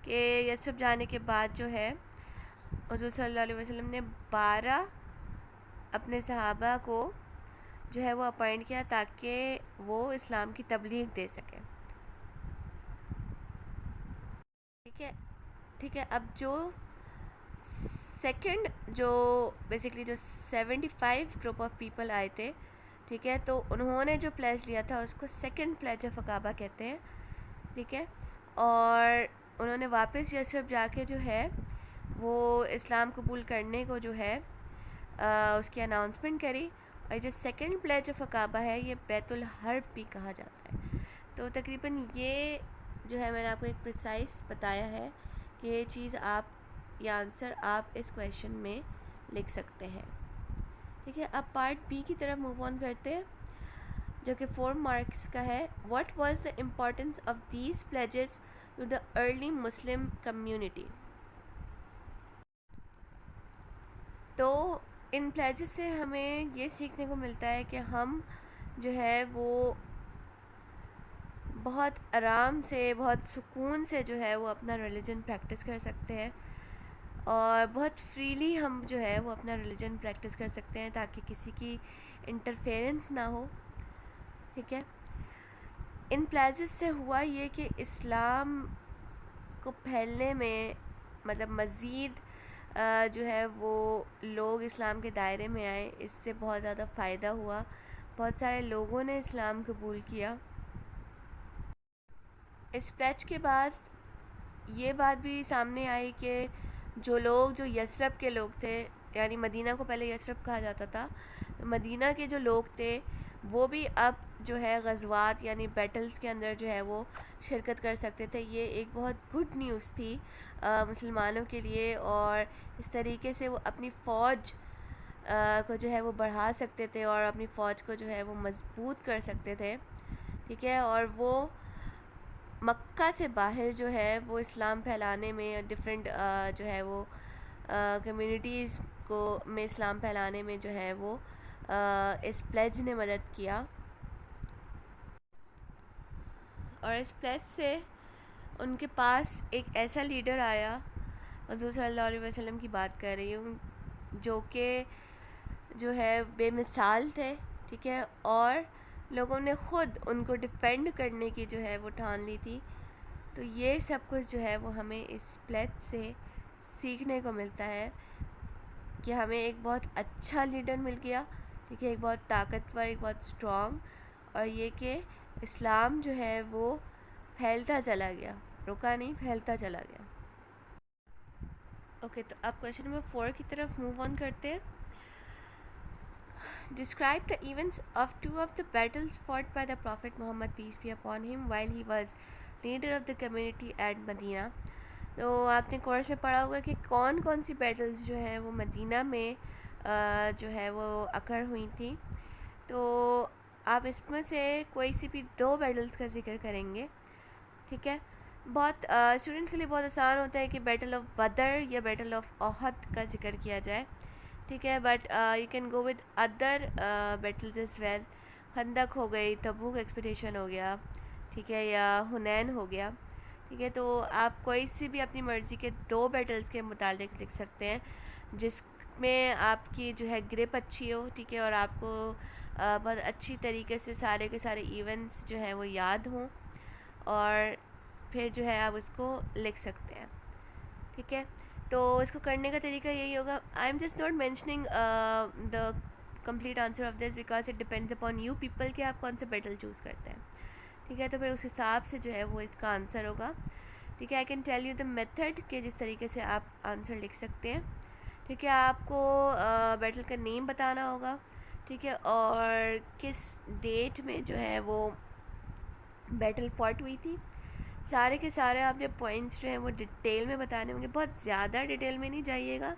کہ یثرب جانے کے بعد جو ہے حضور صلی اللہ علیہ وسلم نے 12 اپنے صحابہ کو جو ہے وہ اپائنٹ کیا تاکہ وہ اسلام کی تبلیغ دے سکیں، ٹھیک ہے۔ اب جو سیکنڈ جو بیسکلی جو 75 گروپ آف پیپل آئے تھے، ٹھیک ہے، تو انہوں نے جو پلیج لیا تھا اس کو سیکنڈ پلیج آف عقابہ کہتے ہیں، ٹھیک ہے، اور انہوں نے واپس یثرب جا کے جو ہے وہ اسلام قبول کرنے کو جو ہے اس کی اناؤنسمنٹ کری، اور جو سیکنڈ پلیج آف عقابہ ہے یہ بیت الحرب بھی کہا جاتا ہے۔ تو تقریباً یہ جو ہے میں نے آپ کو ایک پریسائز بتایا ہے کہ یہ چیز آپ یا آنسر آپ اس کویشچن میں لکھ سکتے ہیں، ٹھیک ہے۔ اب پارٹ بی کی طرف موو آن کرتے ہیں جو کہ 4 مارکس کا ہے۔ What was the importance of these pledges to the early Muslim community? تو ان پلیجز سے ہمیں یہ سیکھنے کو ملتا ہے کہ ہم جو ہے وہ بہت آرام سے، بہت سکون سے جو ہے وہ اپنا ریلیجن پریکٹس کر سکتے ہیں، اور بہت فریلی ہم جو ہے وہ اپنا ریلیجن پریکٹس کر سکتے ہیں تاکہ کسی کی انٹرفیئرنس نہ ہو، ٹھیک ہے۔ ان پلیجز سے ہوا یہ کہ اسلام کو پھیلنے میں مطلب مزید جو ہے وہ لوگ اسلام کے دائرے میں آئے، اس سے بہت زیادہ فائدہ ہوا، بہت سارے لوگوں نے اسلام قبول کیا۔ اس پلیج کے بعد یہ بات بھی سامنے آئی کہ جو یثرب کے لوگ تھے، یعنی مدینہ کو پہلے یثرب کہا جاتا تھا، تو مدینہ کے جو لوگ تھے وہ بھی اب جو ہے غزوات یعنی بیٹلز کے اندر جو ہے وہ شرکت کر سکتے تھے۔ یہ ایک بہت گڈ نیوز تھی مسلمانوں کے لیے، اور اس طریقے سے وہ اپنی فوج کو جو ہے وہ بڑھا سکتے تھے اور اپنی فوج کو جو ہے وہ مضبوط کر سکتے تھے. ٹھیک ہے, اور وہ مکہ سے باہر جو ہے وہ اسلام پھیلانے میں ڈفرینٹ جو ہے وہ کمیونٹیز کو میں اسلام پھیلانے میں جو ہے وہ اس پلیج نے مدد کیا. اور اس پلیج سے ان کے پاس ایک ایسا لیڈر آیا, حضور صلی اللہ علیہ وسلم کی بات کر رہی ہوں, جو کہ جو ہے بے مثال تھے. ٹھیک ہے, اور لوگوں نے خود ان کو ڈیفینڈ کرنے کی جو ہے وہ ٹھان لی تھی. تو یہ سب کچھ جو ہے وہ ہمیں اس پلیج سے سیکھنے کو ملتا ہے کہ ہمیں ایک بہت اچھا لیڈر مل گیا. ٹھیک ہے, ایک بہت طاقتور, ایک بہت اسٹرانگ, اور یہ کہ اسلام جو ہے وہ پھیلتا چلا گیا, رکا نہیں, پھیلتا چلا گیا. اوکے, تو اب کویشچن نمبر 4 کی طرف موو آن کرتے ہیں. Describe the events of two of the battles fought by the Prophet Muhammad peace be upon him while he was leader of the community at Medina. تو آپ نے course میں پڑھا ہوگا کہ کون کون سی بیٹلز جو ہیں وہ مدینہ میں جو ہے وہ اکر ہوئی تھیں. تو آپ اس میں سے کوئی سی بھی 2 بیٹلز کا ذکر کریں گے. ٹھیک ہے, بہت اسٹوڈنٹس کے لیے بہت آسان ہوتا ہے کہ بیٹل آف بدر یا بیٹل آف احد کا ذکر کیا جائے. ٹھیک ہے, but you can go with other battles as well. خندق ہو گئی, تبوک ایکسپیڈیشن ہو گیا, ٹھیک ہے, یا حنین ہو گیا. ٹھیک ہے, تو آپ کوئی سی بھی اپنی مرضی کے 2 بیٹلز کے متعلق لکھ سکتے ہیں جس میں آپ کی جو ہے گرپ اچھی ہو. ٹھیک ہے, اور آپ کو بہت اچھی طریقے سے سارے کے سارے ایونٹس جو ہیں وہ یاد ہوں, اور پھر جو ہے آپ اس کو لکھ سکتے ہیں. ٹھیک ہے, تو اس کو کرنے کا طریقہ یہی ہوگا. I am just not mentioning the complete answer of this because it depends upon you people کہ آپ کون سے بیٹل چوز کرتے ہیں. ٹھیک ہے, تو پھر اس حساب سے جو ہے وہ اس کا آنسر ہوگا. ٹھیک ہے, I can tell you the method کہ جس طریقے سے آپ آنسر لکھ سکتے ہیں. ٹھیک ہے, آپ کو بیٹل کا نیم بتانا ہوگا. ٹھیک ہے, اور کس ڈیٹ میں جو ہے وہ بیٹل فائٹ ہوئی تھی. سارے کے سارے آپ نے پوائنٹس جو ہیں وہ ڈیٹیل میں بتانے ہوں گے. بہت زیادہ ڈیٹیل میں نہیں جائیے گا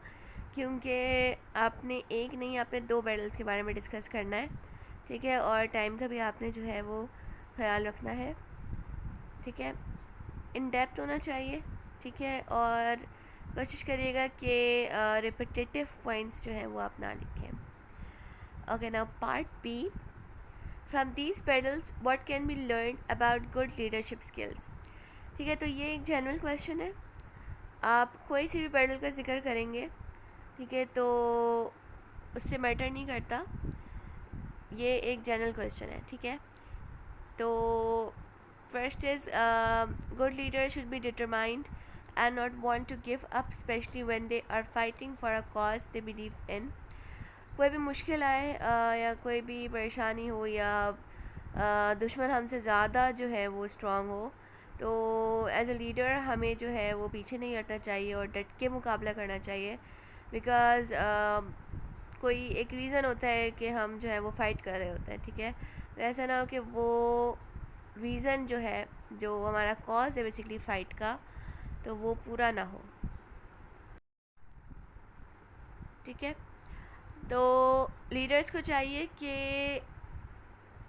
کیونکہ آپ نے ایک نہیں, آپ نے 2 بیٹلز کے بارے میں ڈسکس کرنا ہے. ٹھیک ہے, اور ٹائم کا بھی آپ نے جو ہے وہ خیال رکھنا ہے. ٹھیک ہے, ان ڈیپتھ ہونا چاہیے. ٹھیک ہے, اور کوشش کریے گا کہ ریپیٹیٹیو پوائنٹس جو ہیں وہ آپ نہ لکھیں. Okay, now part B. From these battles what can be learn about good leadership skills. ٹھیک ہے, تو یہ ایک جنرل کویشچن ہے. آپ کوئی سی بھی بیٹل کا ذکر کریں گے. ٹھیک ہے, تو اس سے میٹر نہیں کرتا, یہ ایک جنرل کویشچن ہے. ٹھیک ہے, تو first is good leader should be determined and not want to give up especially when they are fighting for a cause they believe in. کوئی بھی مشکل آئے یا کوئی بھی پریشانی ہو یا دشمن ہم سے زیادہ جو ہے وہ اسٹرانگ ہو, تو ایز اے لیڈر ہمیں جو ہے وہ پیچھے نہیں ہٹنا چاہیے اور ڈٹ کے مقابلہ کرنا چاہیے. بیکاز کوئی ایک ریزن ہوتا ہے کہ ہم جو ہے وہ فائٹ کر رہے ہوتے ہیں. ٹھیک ہے, تو ایسا نہ ہو کہ وہ ریزن جو ہے, جو ہمارا کاز ہے بیسیکلی فائٹ کا, تو وہ پورا نہ ہو. ٹھیک ہے, تو لیڈرز کو چاہیے کہ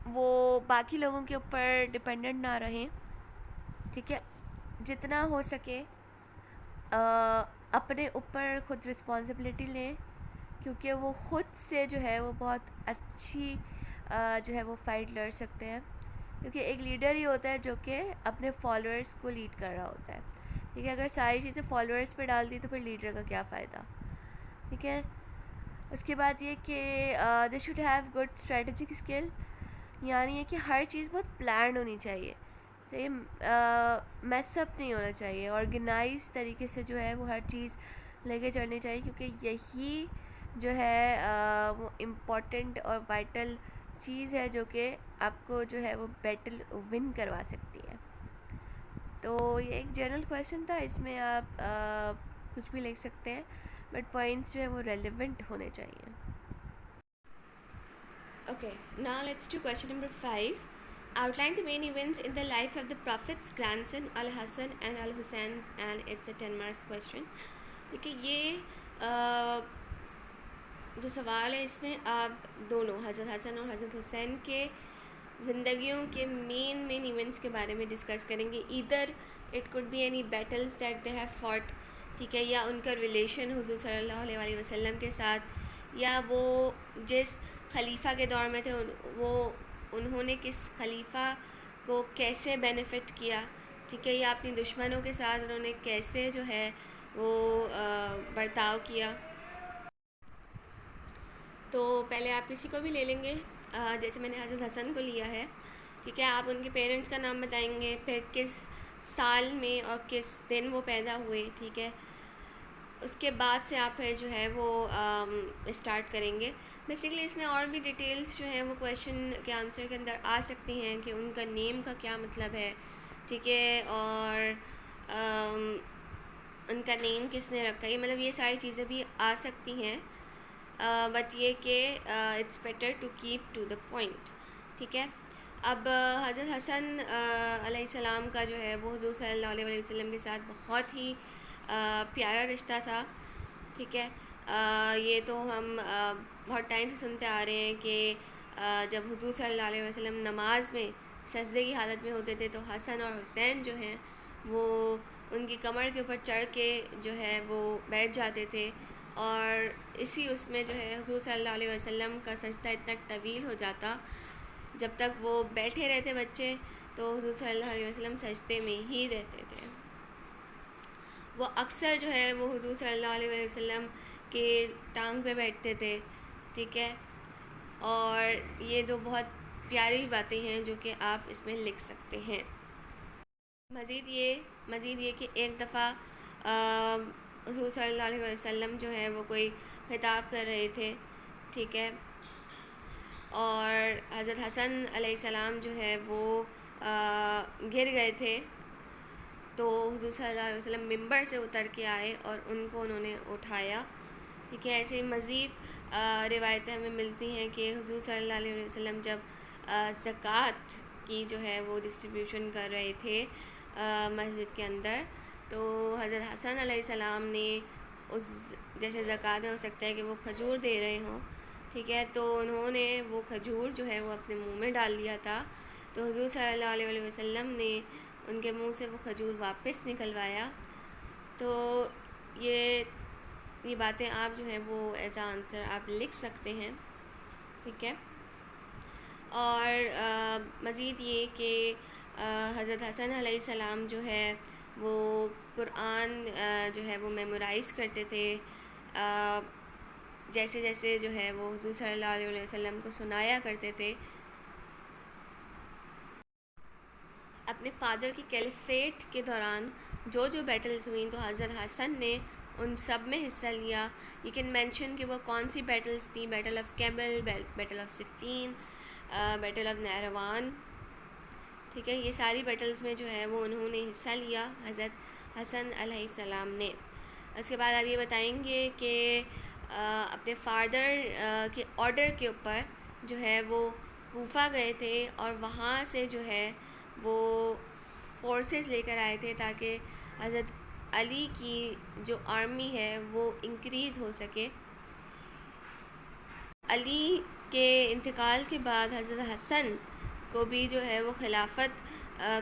وہ باقی لوگوں کے اوپر ڈپینڈنٹ نہ رہیں. ٹھیک ہے, جتنا ہو سکے اپنے اوپر خود رسپانسبلٹی لیں, کیونکہ وہ خود سے جو ہے وہ بہت اچھی جو ہے وہ فائٹ لڑ سکتے ہیں. کیونکہ ایک لیڈر ہی ہوتا ہے جو کہ اپنے فالوورز کو لیڈ کر رہا ہوتا ہے. ٹھیک ہے, اگر ساری چیزیں فالوورز پہ ڈال دی تو پھر لیڈر کا کیا فائدہ. ٹھیک ہے, اس کے بعد یہ کہ they should have good strategic skill, یعنی یہ کہ ہر چیز بہت پلانڈ ہونی چاہیے. صحیح, میس اپ نہیں ہونا چاہیے, آرگنائز طریقے سے جو ہے وہ ہر چیز لے کے چلنی چاہیے, کیونکہ یہی جو ہے وہ امپورٹنٹ اور وائٹل چیز ہے جو کہ آپ کو جو ہے وہ بیٹل ون کروا سکتی ہے. تو یہ ایک جنرل کویشچن تھا, اس میں آپ کچھ بھی لکھ سکتے ہیں, بٹ پوائنٹس جو ہے وہ ریلیونٹ ہونے چاہیے. Okay, now let's do question number 5. Outline the main events in the life of the Prophet's grandson Al-Hassan and Al-Hussein, and it's a 10 marks question. دیکھیے, یہ جو سوال ہے اس میں آپ دونوں حضرت حسن اور حضرت حسین کے زندگیوں کے مین ایونٹس کے بارے میں ڈسکس کریں گے. Either it could be any battles that they have fought, ٹھیک ہے, یا ان کا ریلیشن حضور صلی اللہ علیہ وسلم کے ساتھ, یا وہ جس خلیفہ کے دور میں تھے وہ انہوں نے کس خلیفہ کو کیسے بینیفٹ کیا, ٹھیک ہے, یا اپنی دشمنوں کے ساتھ انہوں نے کیسے جو ہے وہ برتاؤ کیا. تو پہلے آپ کسی کو بھی لے لیں گے, جیسے میں نے حضرت حسن کو لیا ہے, ٹھیک ہے, آپ ان کے پیرنٹس کا نام بتائیں گے, پھر کس سال میں اور کس دن وہ پیدا ہوئے, ٹھیک ہے. اس کے بعد سے آپ پھر جو ہے وہ اسٹارٹ کریں گے. بیسیکلی اس میں اور بھی ڈیٹیلس جو ہیں وہ کویشچن کے آنسر کے اندر آ سکتی ہیں کہ ان کا نیم کا کیا مطلب ہے, ٹھیک ہے, اور ان کا نیم کس نے رکھا, یہ مطلب یہ ساری چیزیں بھی آ سکتی ہیں, بٹ یہ کہ it's better to keep to the point, ٹھیک ہے. اب حضرت حسن علیہ السلام کا جو ہے وہ حضور صلی اللہ علیہ وسلم کے ساتھ بہت ہی پیارا رشتہ تھا, ٹھیک ہے. یہ تو ہم بہت ٹائم سے سنتے آ رہے ہیں کہ جب حضور صلی اللہ علیہ وسلم نماز میں سجدے کی حالت میں ہوتے تھے تو حسن اور حسین جو ہیں وہ ان کی کمر کے اوپر چڑھ کے جو ہے وہ بیٹھ جاتے تھے, اور اسی اس میں جو ہے حضور صلی اللہ علیہ وسلم کا سجدہ اتنا طویل ہو جاتا, جب تک وہ بیٹھے رہتے بچے تو حضور صلی اللہ علیہ وسلم سجدے میں ہی رہتے تھے. وہ اکثر جو ہے وہ حضور صلی اللہ علیہ وسلم کے ٹانگ پہ بیٹھتے تھے, ٹھیک ہے. اور یہ دو بہت پیاری باتیں ہیں جو کہ آپ اس میں لکھ سکتے ہیں. مزید یہ کہ ایک دفعہ حضور صلی اللہ علیہ وسلم جو ہے وہ کوئی خطاب کر رہے تھے, ٹھیک ہے, اور حضرت حسن علیہ السلام جو ہے وہ گر گئے تھے, تو حضور صلی اللہ علیہ وسلم ممبر سے اتر کے آئے اور ان کو انہوں نے اٹھایا, ٹھیک ہے. ایسے مزید روایتیں ہمیں ملتی ہیں کہ حضور صلی اللہ علیہ وسلم جب زکوٰۃ کی جو ہے وہ ڈسٹریبیوشن کر رہے تھے مسجد کے اندر, تو حضرت حسن علیہ السلام نے اس جیسے زکوٰۃ میں ہو سکتا ہے کہ وہ کھجور دے رہے ہوں, ٹھیک ہے, تو انہوں نے وہ کھجور جو ہے وہ اپنے منہ میں ڈال لیا تھا, تو حضور صلی اللہ علیہ وسلم نے ان کے منہ سے وہ کھجور واپس نکلوایا. تو یہ باتیں آپ جو ہیں وہ ایز آنسر آپ لکھ سکتے ہیں, ٹھیک ہے. اور مزید یہ کہ حضرت حسن علیہ السلام جو ہے وہ قرآن جو ہے وہ میمورائز کرتے تھے, جیسے جیسے جو ہے وہ حضور صلی اللہ علیہ وسلم کو سنایا کرتے تھے. اپنے فادر کی کیلیفیٹ کے دوران جو بیٹلز ہوئیں تو حضرت حسن نے ان سب میں حصہ لیا. یو کین مینشن کہ وہ کون سی بیٹلز تھیں, battle of camel, battle of Siffin, battle of Nahrawan, ٹھیک ہے. یہ ساری بیٹلز میں جو ہے وہ انہوں نے حصہ لیا حضرت حسن علیہ السلام نے. اس کے بعد آپ یہ بتائیں گے کہ اپنے فادر کے آرڈر کے اوپر جو ہے وہ کوفہ گئے تھے اور وہاں سے جو ہے وہ فورسز لے کر آئے تھے تاکہ حضرت علی کی جو آرمی ہے وہ انکریز ہو سکے. علی کے انتقال کے بعد حضرت حسن کو بھی جو ہے وہ خلافت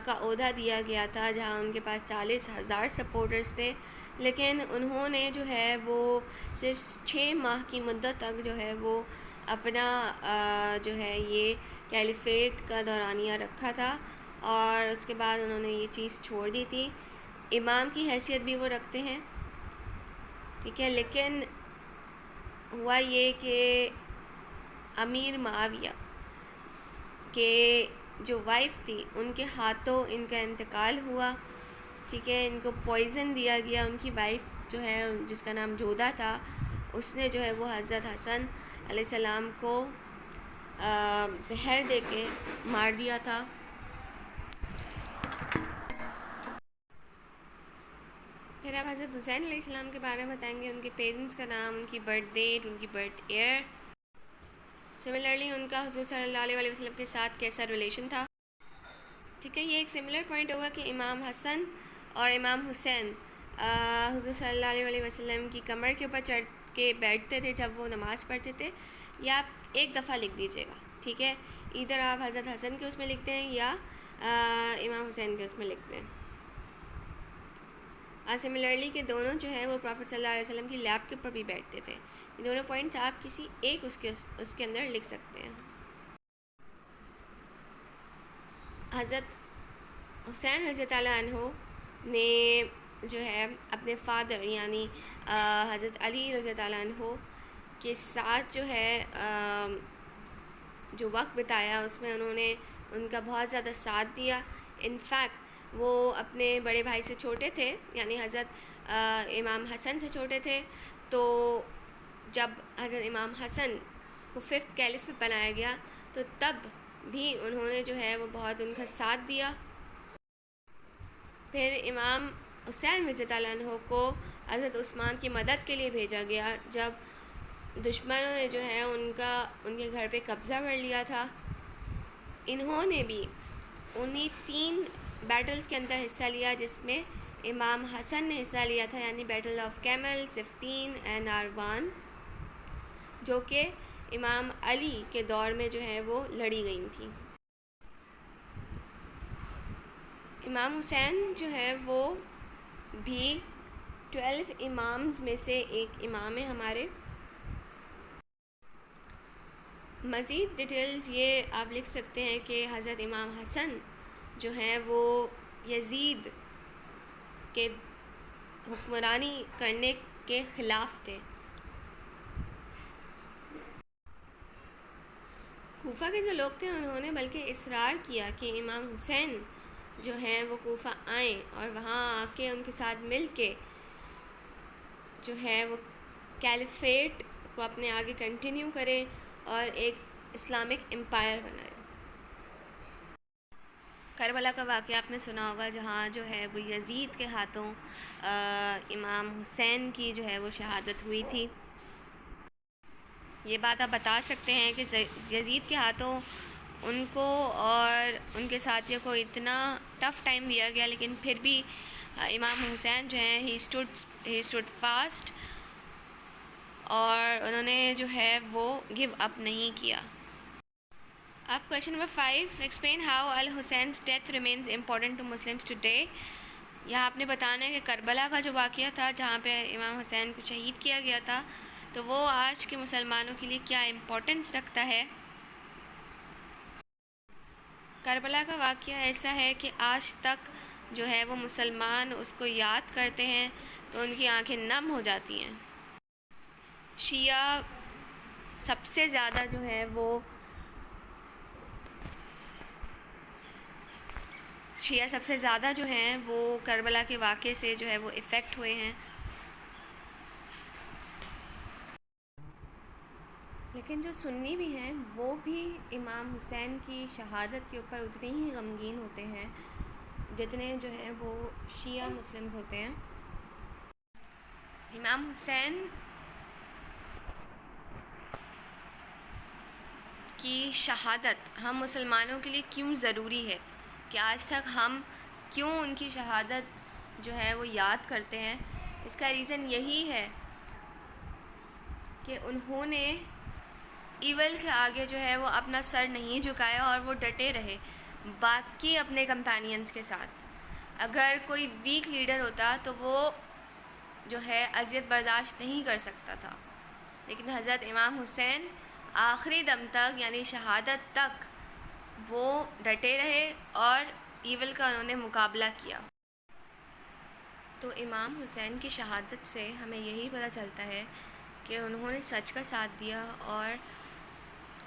کا عہدہ دیا گیا تھا, جہاں ان کے پاس 40,000 سپورٹرز تھے, لیکن انہوں نے جو ہے وہ صرف 6 ماہ کی مدت تک جو ہے وہ اپنا جو ہے یہ کیلیفیٹ کا دورانیہ رکھا تھا, اور اس کے بعد انہوں نے یہ چیز چھوڑ دی تھی. امام کی حیثیت بھی وہ رکھتے ہیں, ٹھیک ہے, لیکن ہوا یہ کہ امیر معاویہ کے جو وائف تھی ان کے ہاتھوں ان کا انتقال ہوا, ٹھیک ہے. ان کو پوائزن دیا گیا, ان کی وائف جو ہے جس کا نام جودہ تھا اس نے جو ہے وہ حضرت حسن علیہ السلام کو زہر دے کے مار دیا تھا. پھر آپ حضرت حسین علیہ السلام کے بارے میں بتائیں گے, ان کے پیرنٹس کا نام, ان کی برتھ ڈیٹ, ان کی برتھ ایئر. سملرلی ان کا حضور صلی اللہ علیہ وسلم کے ساتھ کیسا ریلیشن تھا, ٹھیک ہے. یہ ایک سملر پوائنٹ ہوگا کہ امام حسن اور امام حسین حضور صلی اللہ علیہ وسلم کی کمر کے اوپر کے بیٹھتے تھے جب وہ نماز پڑھتے تھے، یہ آپ ایک دفعہ لکھ دیجیے گا، ٹھیک ہے؟ ادھر آپ حضرت حسن کے اس میں لکھتے ہیں یا امام حسین کے اس میں لکھتے ہیں. سملرلی کہ دونوں جو ہے وہ پرافٹ صلی اللہ علیہ وسلم کی لیب کے اوپر بھی بیٹھتے تھے. یہ دونوں پوائنٹس آپ کسی ایک اس کے اندر لکھ سکتے ہیں. حضرت حسین رضی اللہ عنہ نے جو ہے اپنے فادر یعنی حضرت علی رضی اللہ عنہ کے ساتھ جو ہے جو وقت بتایا اس میں انہوں نے ان کا بہت زیادہ ساتھ دیا. انفیکٹ وہ اپنے بڑے بھائی سے چھوٹے تھے یعنی حضرت امام حسن سے چھوٹے تھے، تو جب حضرت امام حسن کو 5th کیلیفٹ بنایا گیا تو تب بھی انہوں نے جو ہے وہ بہت ان کا ساتھ دیا. پھر امام حسین رضی اللہ عنہ کو حضرت عثمان کی مدد کے لیے بھیجا گیا جب دشمنوں نے جو ہے ان کے گھر پہ قبضہ کر لیا تھا. انہوں نے بھی انہی 3 بیٹلز کے اندر حصہ لیا جس میں امام حسن نے حصہ لیا تھا، یعنی battle of camel, Siffin and آروان، جو کہ امام علی کے دور میں جو ہے وہ لڑی گئی تھیں. امام حسین جو ہے وہ بھی 12 امامز میں سے ایک امام ہے ہمارے. مزید ڈیٹیلز یہ آپ لکھ سکتے ہیں کہ حضرت امام حسن جو ہیں وہ یزید کے حکمرانی کرنے کے خلاف تھے. کوفہ کے جو لوگ تھے انہوں نے بلکہ اصرار کیا کہ امام حسین جو ہیں وہ کوفہ آئیں اور وہاں آ کے ان کے ساتھ مل کے جو ہے وہ کیلیفیٹ کو اپنے آگے کنٹینیو کریں اور ایک اسلامک امپائر بنائیں. کربلا کا واقعہ آپ نے سنا ہوگا جہاں جو ہے وہ یزید کے ہاتھوں امام حسین کی جو ہے وہ شہادت ہوئی تھی. یہ بات آپ بتا سکتے ہیں کہ یزید کے ہاتھوں ان کو اور ان کے ساتھیوں کو اتنا ٹف ٹائم دیا گیا، لیکن پھر بھی امام حسین جو ہیں ہی اسٹوڈ فاسٹ اور انہوں نے جو ہے وہ گیو اپ نہیں کیا. اب question number 5، explain how Al Husain's death remains important to Muslims today. یہاں آپ نے بتانا ہے کہ کربلا کا جو واقعہ تھا جہاں پہ امام حسین کو شہید کیا گیا تھا تو وہ آج کے مسلمانوں کے لیے کیا امپورٹنس رکھتا ہے. کربلا کا واقعہ ایسا ہے کہ آج تک جو ہے وہ مسلمان اس کو یاد کرتے ہیں تو ان کی آنکھیں نم ہو جاتی ہیں. شیعہ سب سے زیادہ جو ہے وہ جو ہیں وہ کربلا کے واقعے سے جو ہے وہ افیکٹ ہوئے ہیں. لیکن جو سنی بھی ہیں وہ بھی امام حسین کی شہادت کے اوپر اتنے ہی غمگین ہوتے ہیں جتنے جو ہیں وہ شیعہ مسلمز ہوتے ہیں. امام حسین کی شہادت ہم مسلمانوں کے لیے کیوں ضروری ہے کہ آج تک ہم کیوں ان کی شہادت جو ہے وہ یاد کرتے ہیں. اس کا ریزن یہی ہے کہ انہوں نے ایول کے آگے جو ہے وہ اپنا سر نہیں جھکایا اور وہ ڈٹے رہے باقی اپنے کمپینینز کے ساتھ. اگر کوئی ویک لیڈر ہوتا تو وہ جو ہے اذیت برداشت نہیں کر سکتا تھا، لیکن حضرت امام حسین آخری دم تک یعنی شہادت تک وہ ڈٹے رہے اور ایول کا انہوں نے مقابلہ کیا. تو امام حسین کی شہادت سے ہمیں یہی پتہ چلتا ہے کہ انہوں نے سچ کا ساتھ دیا اور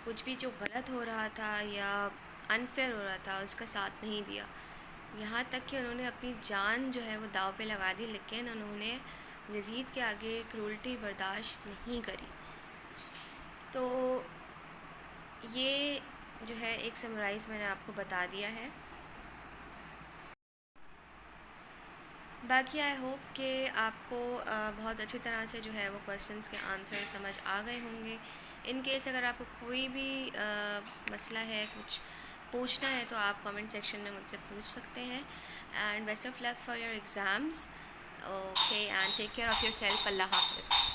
کچھ بھی جو غلط ہو رہا تھا یا انفیئر ہو رہا تھا اس کا ساتھ نہیں دیا. یہاں تک کہ انہوں نے اپنی جان جو ہے وہ داؤ پہ لگا دی، لیکن انہوں نے یزید کے آگے کرولٹی برداشت نہیں کری. تو یہ جو ہے ایک سمرائز میں نے آپ کو بتا دیا ہے. باقی آئی ہوپ کہ آپ کو بہت اچھی طرح سے جو ہے وہ کویشچنس کے آنسر سمجھ آ گئے ہوں گے. ان کیس اگر آپ کو کوئی بھی مسئلہ ہے، کچھ پوچھنا ہے تو آپ کامنٹ سیکشن میں مجھ سے پوچھ سکتے ہیں. And best of luck for your exams. Okay and take care of yourself. Allah حافظ.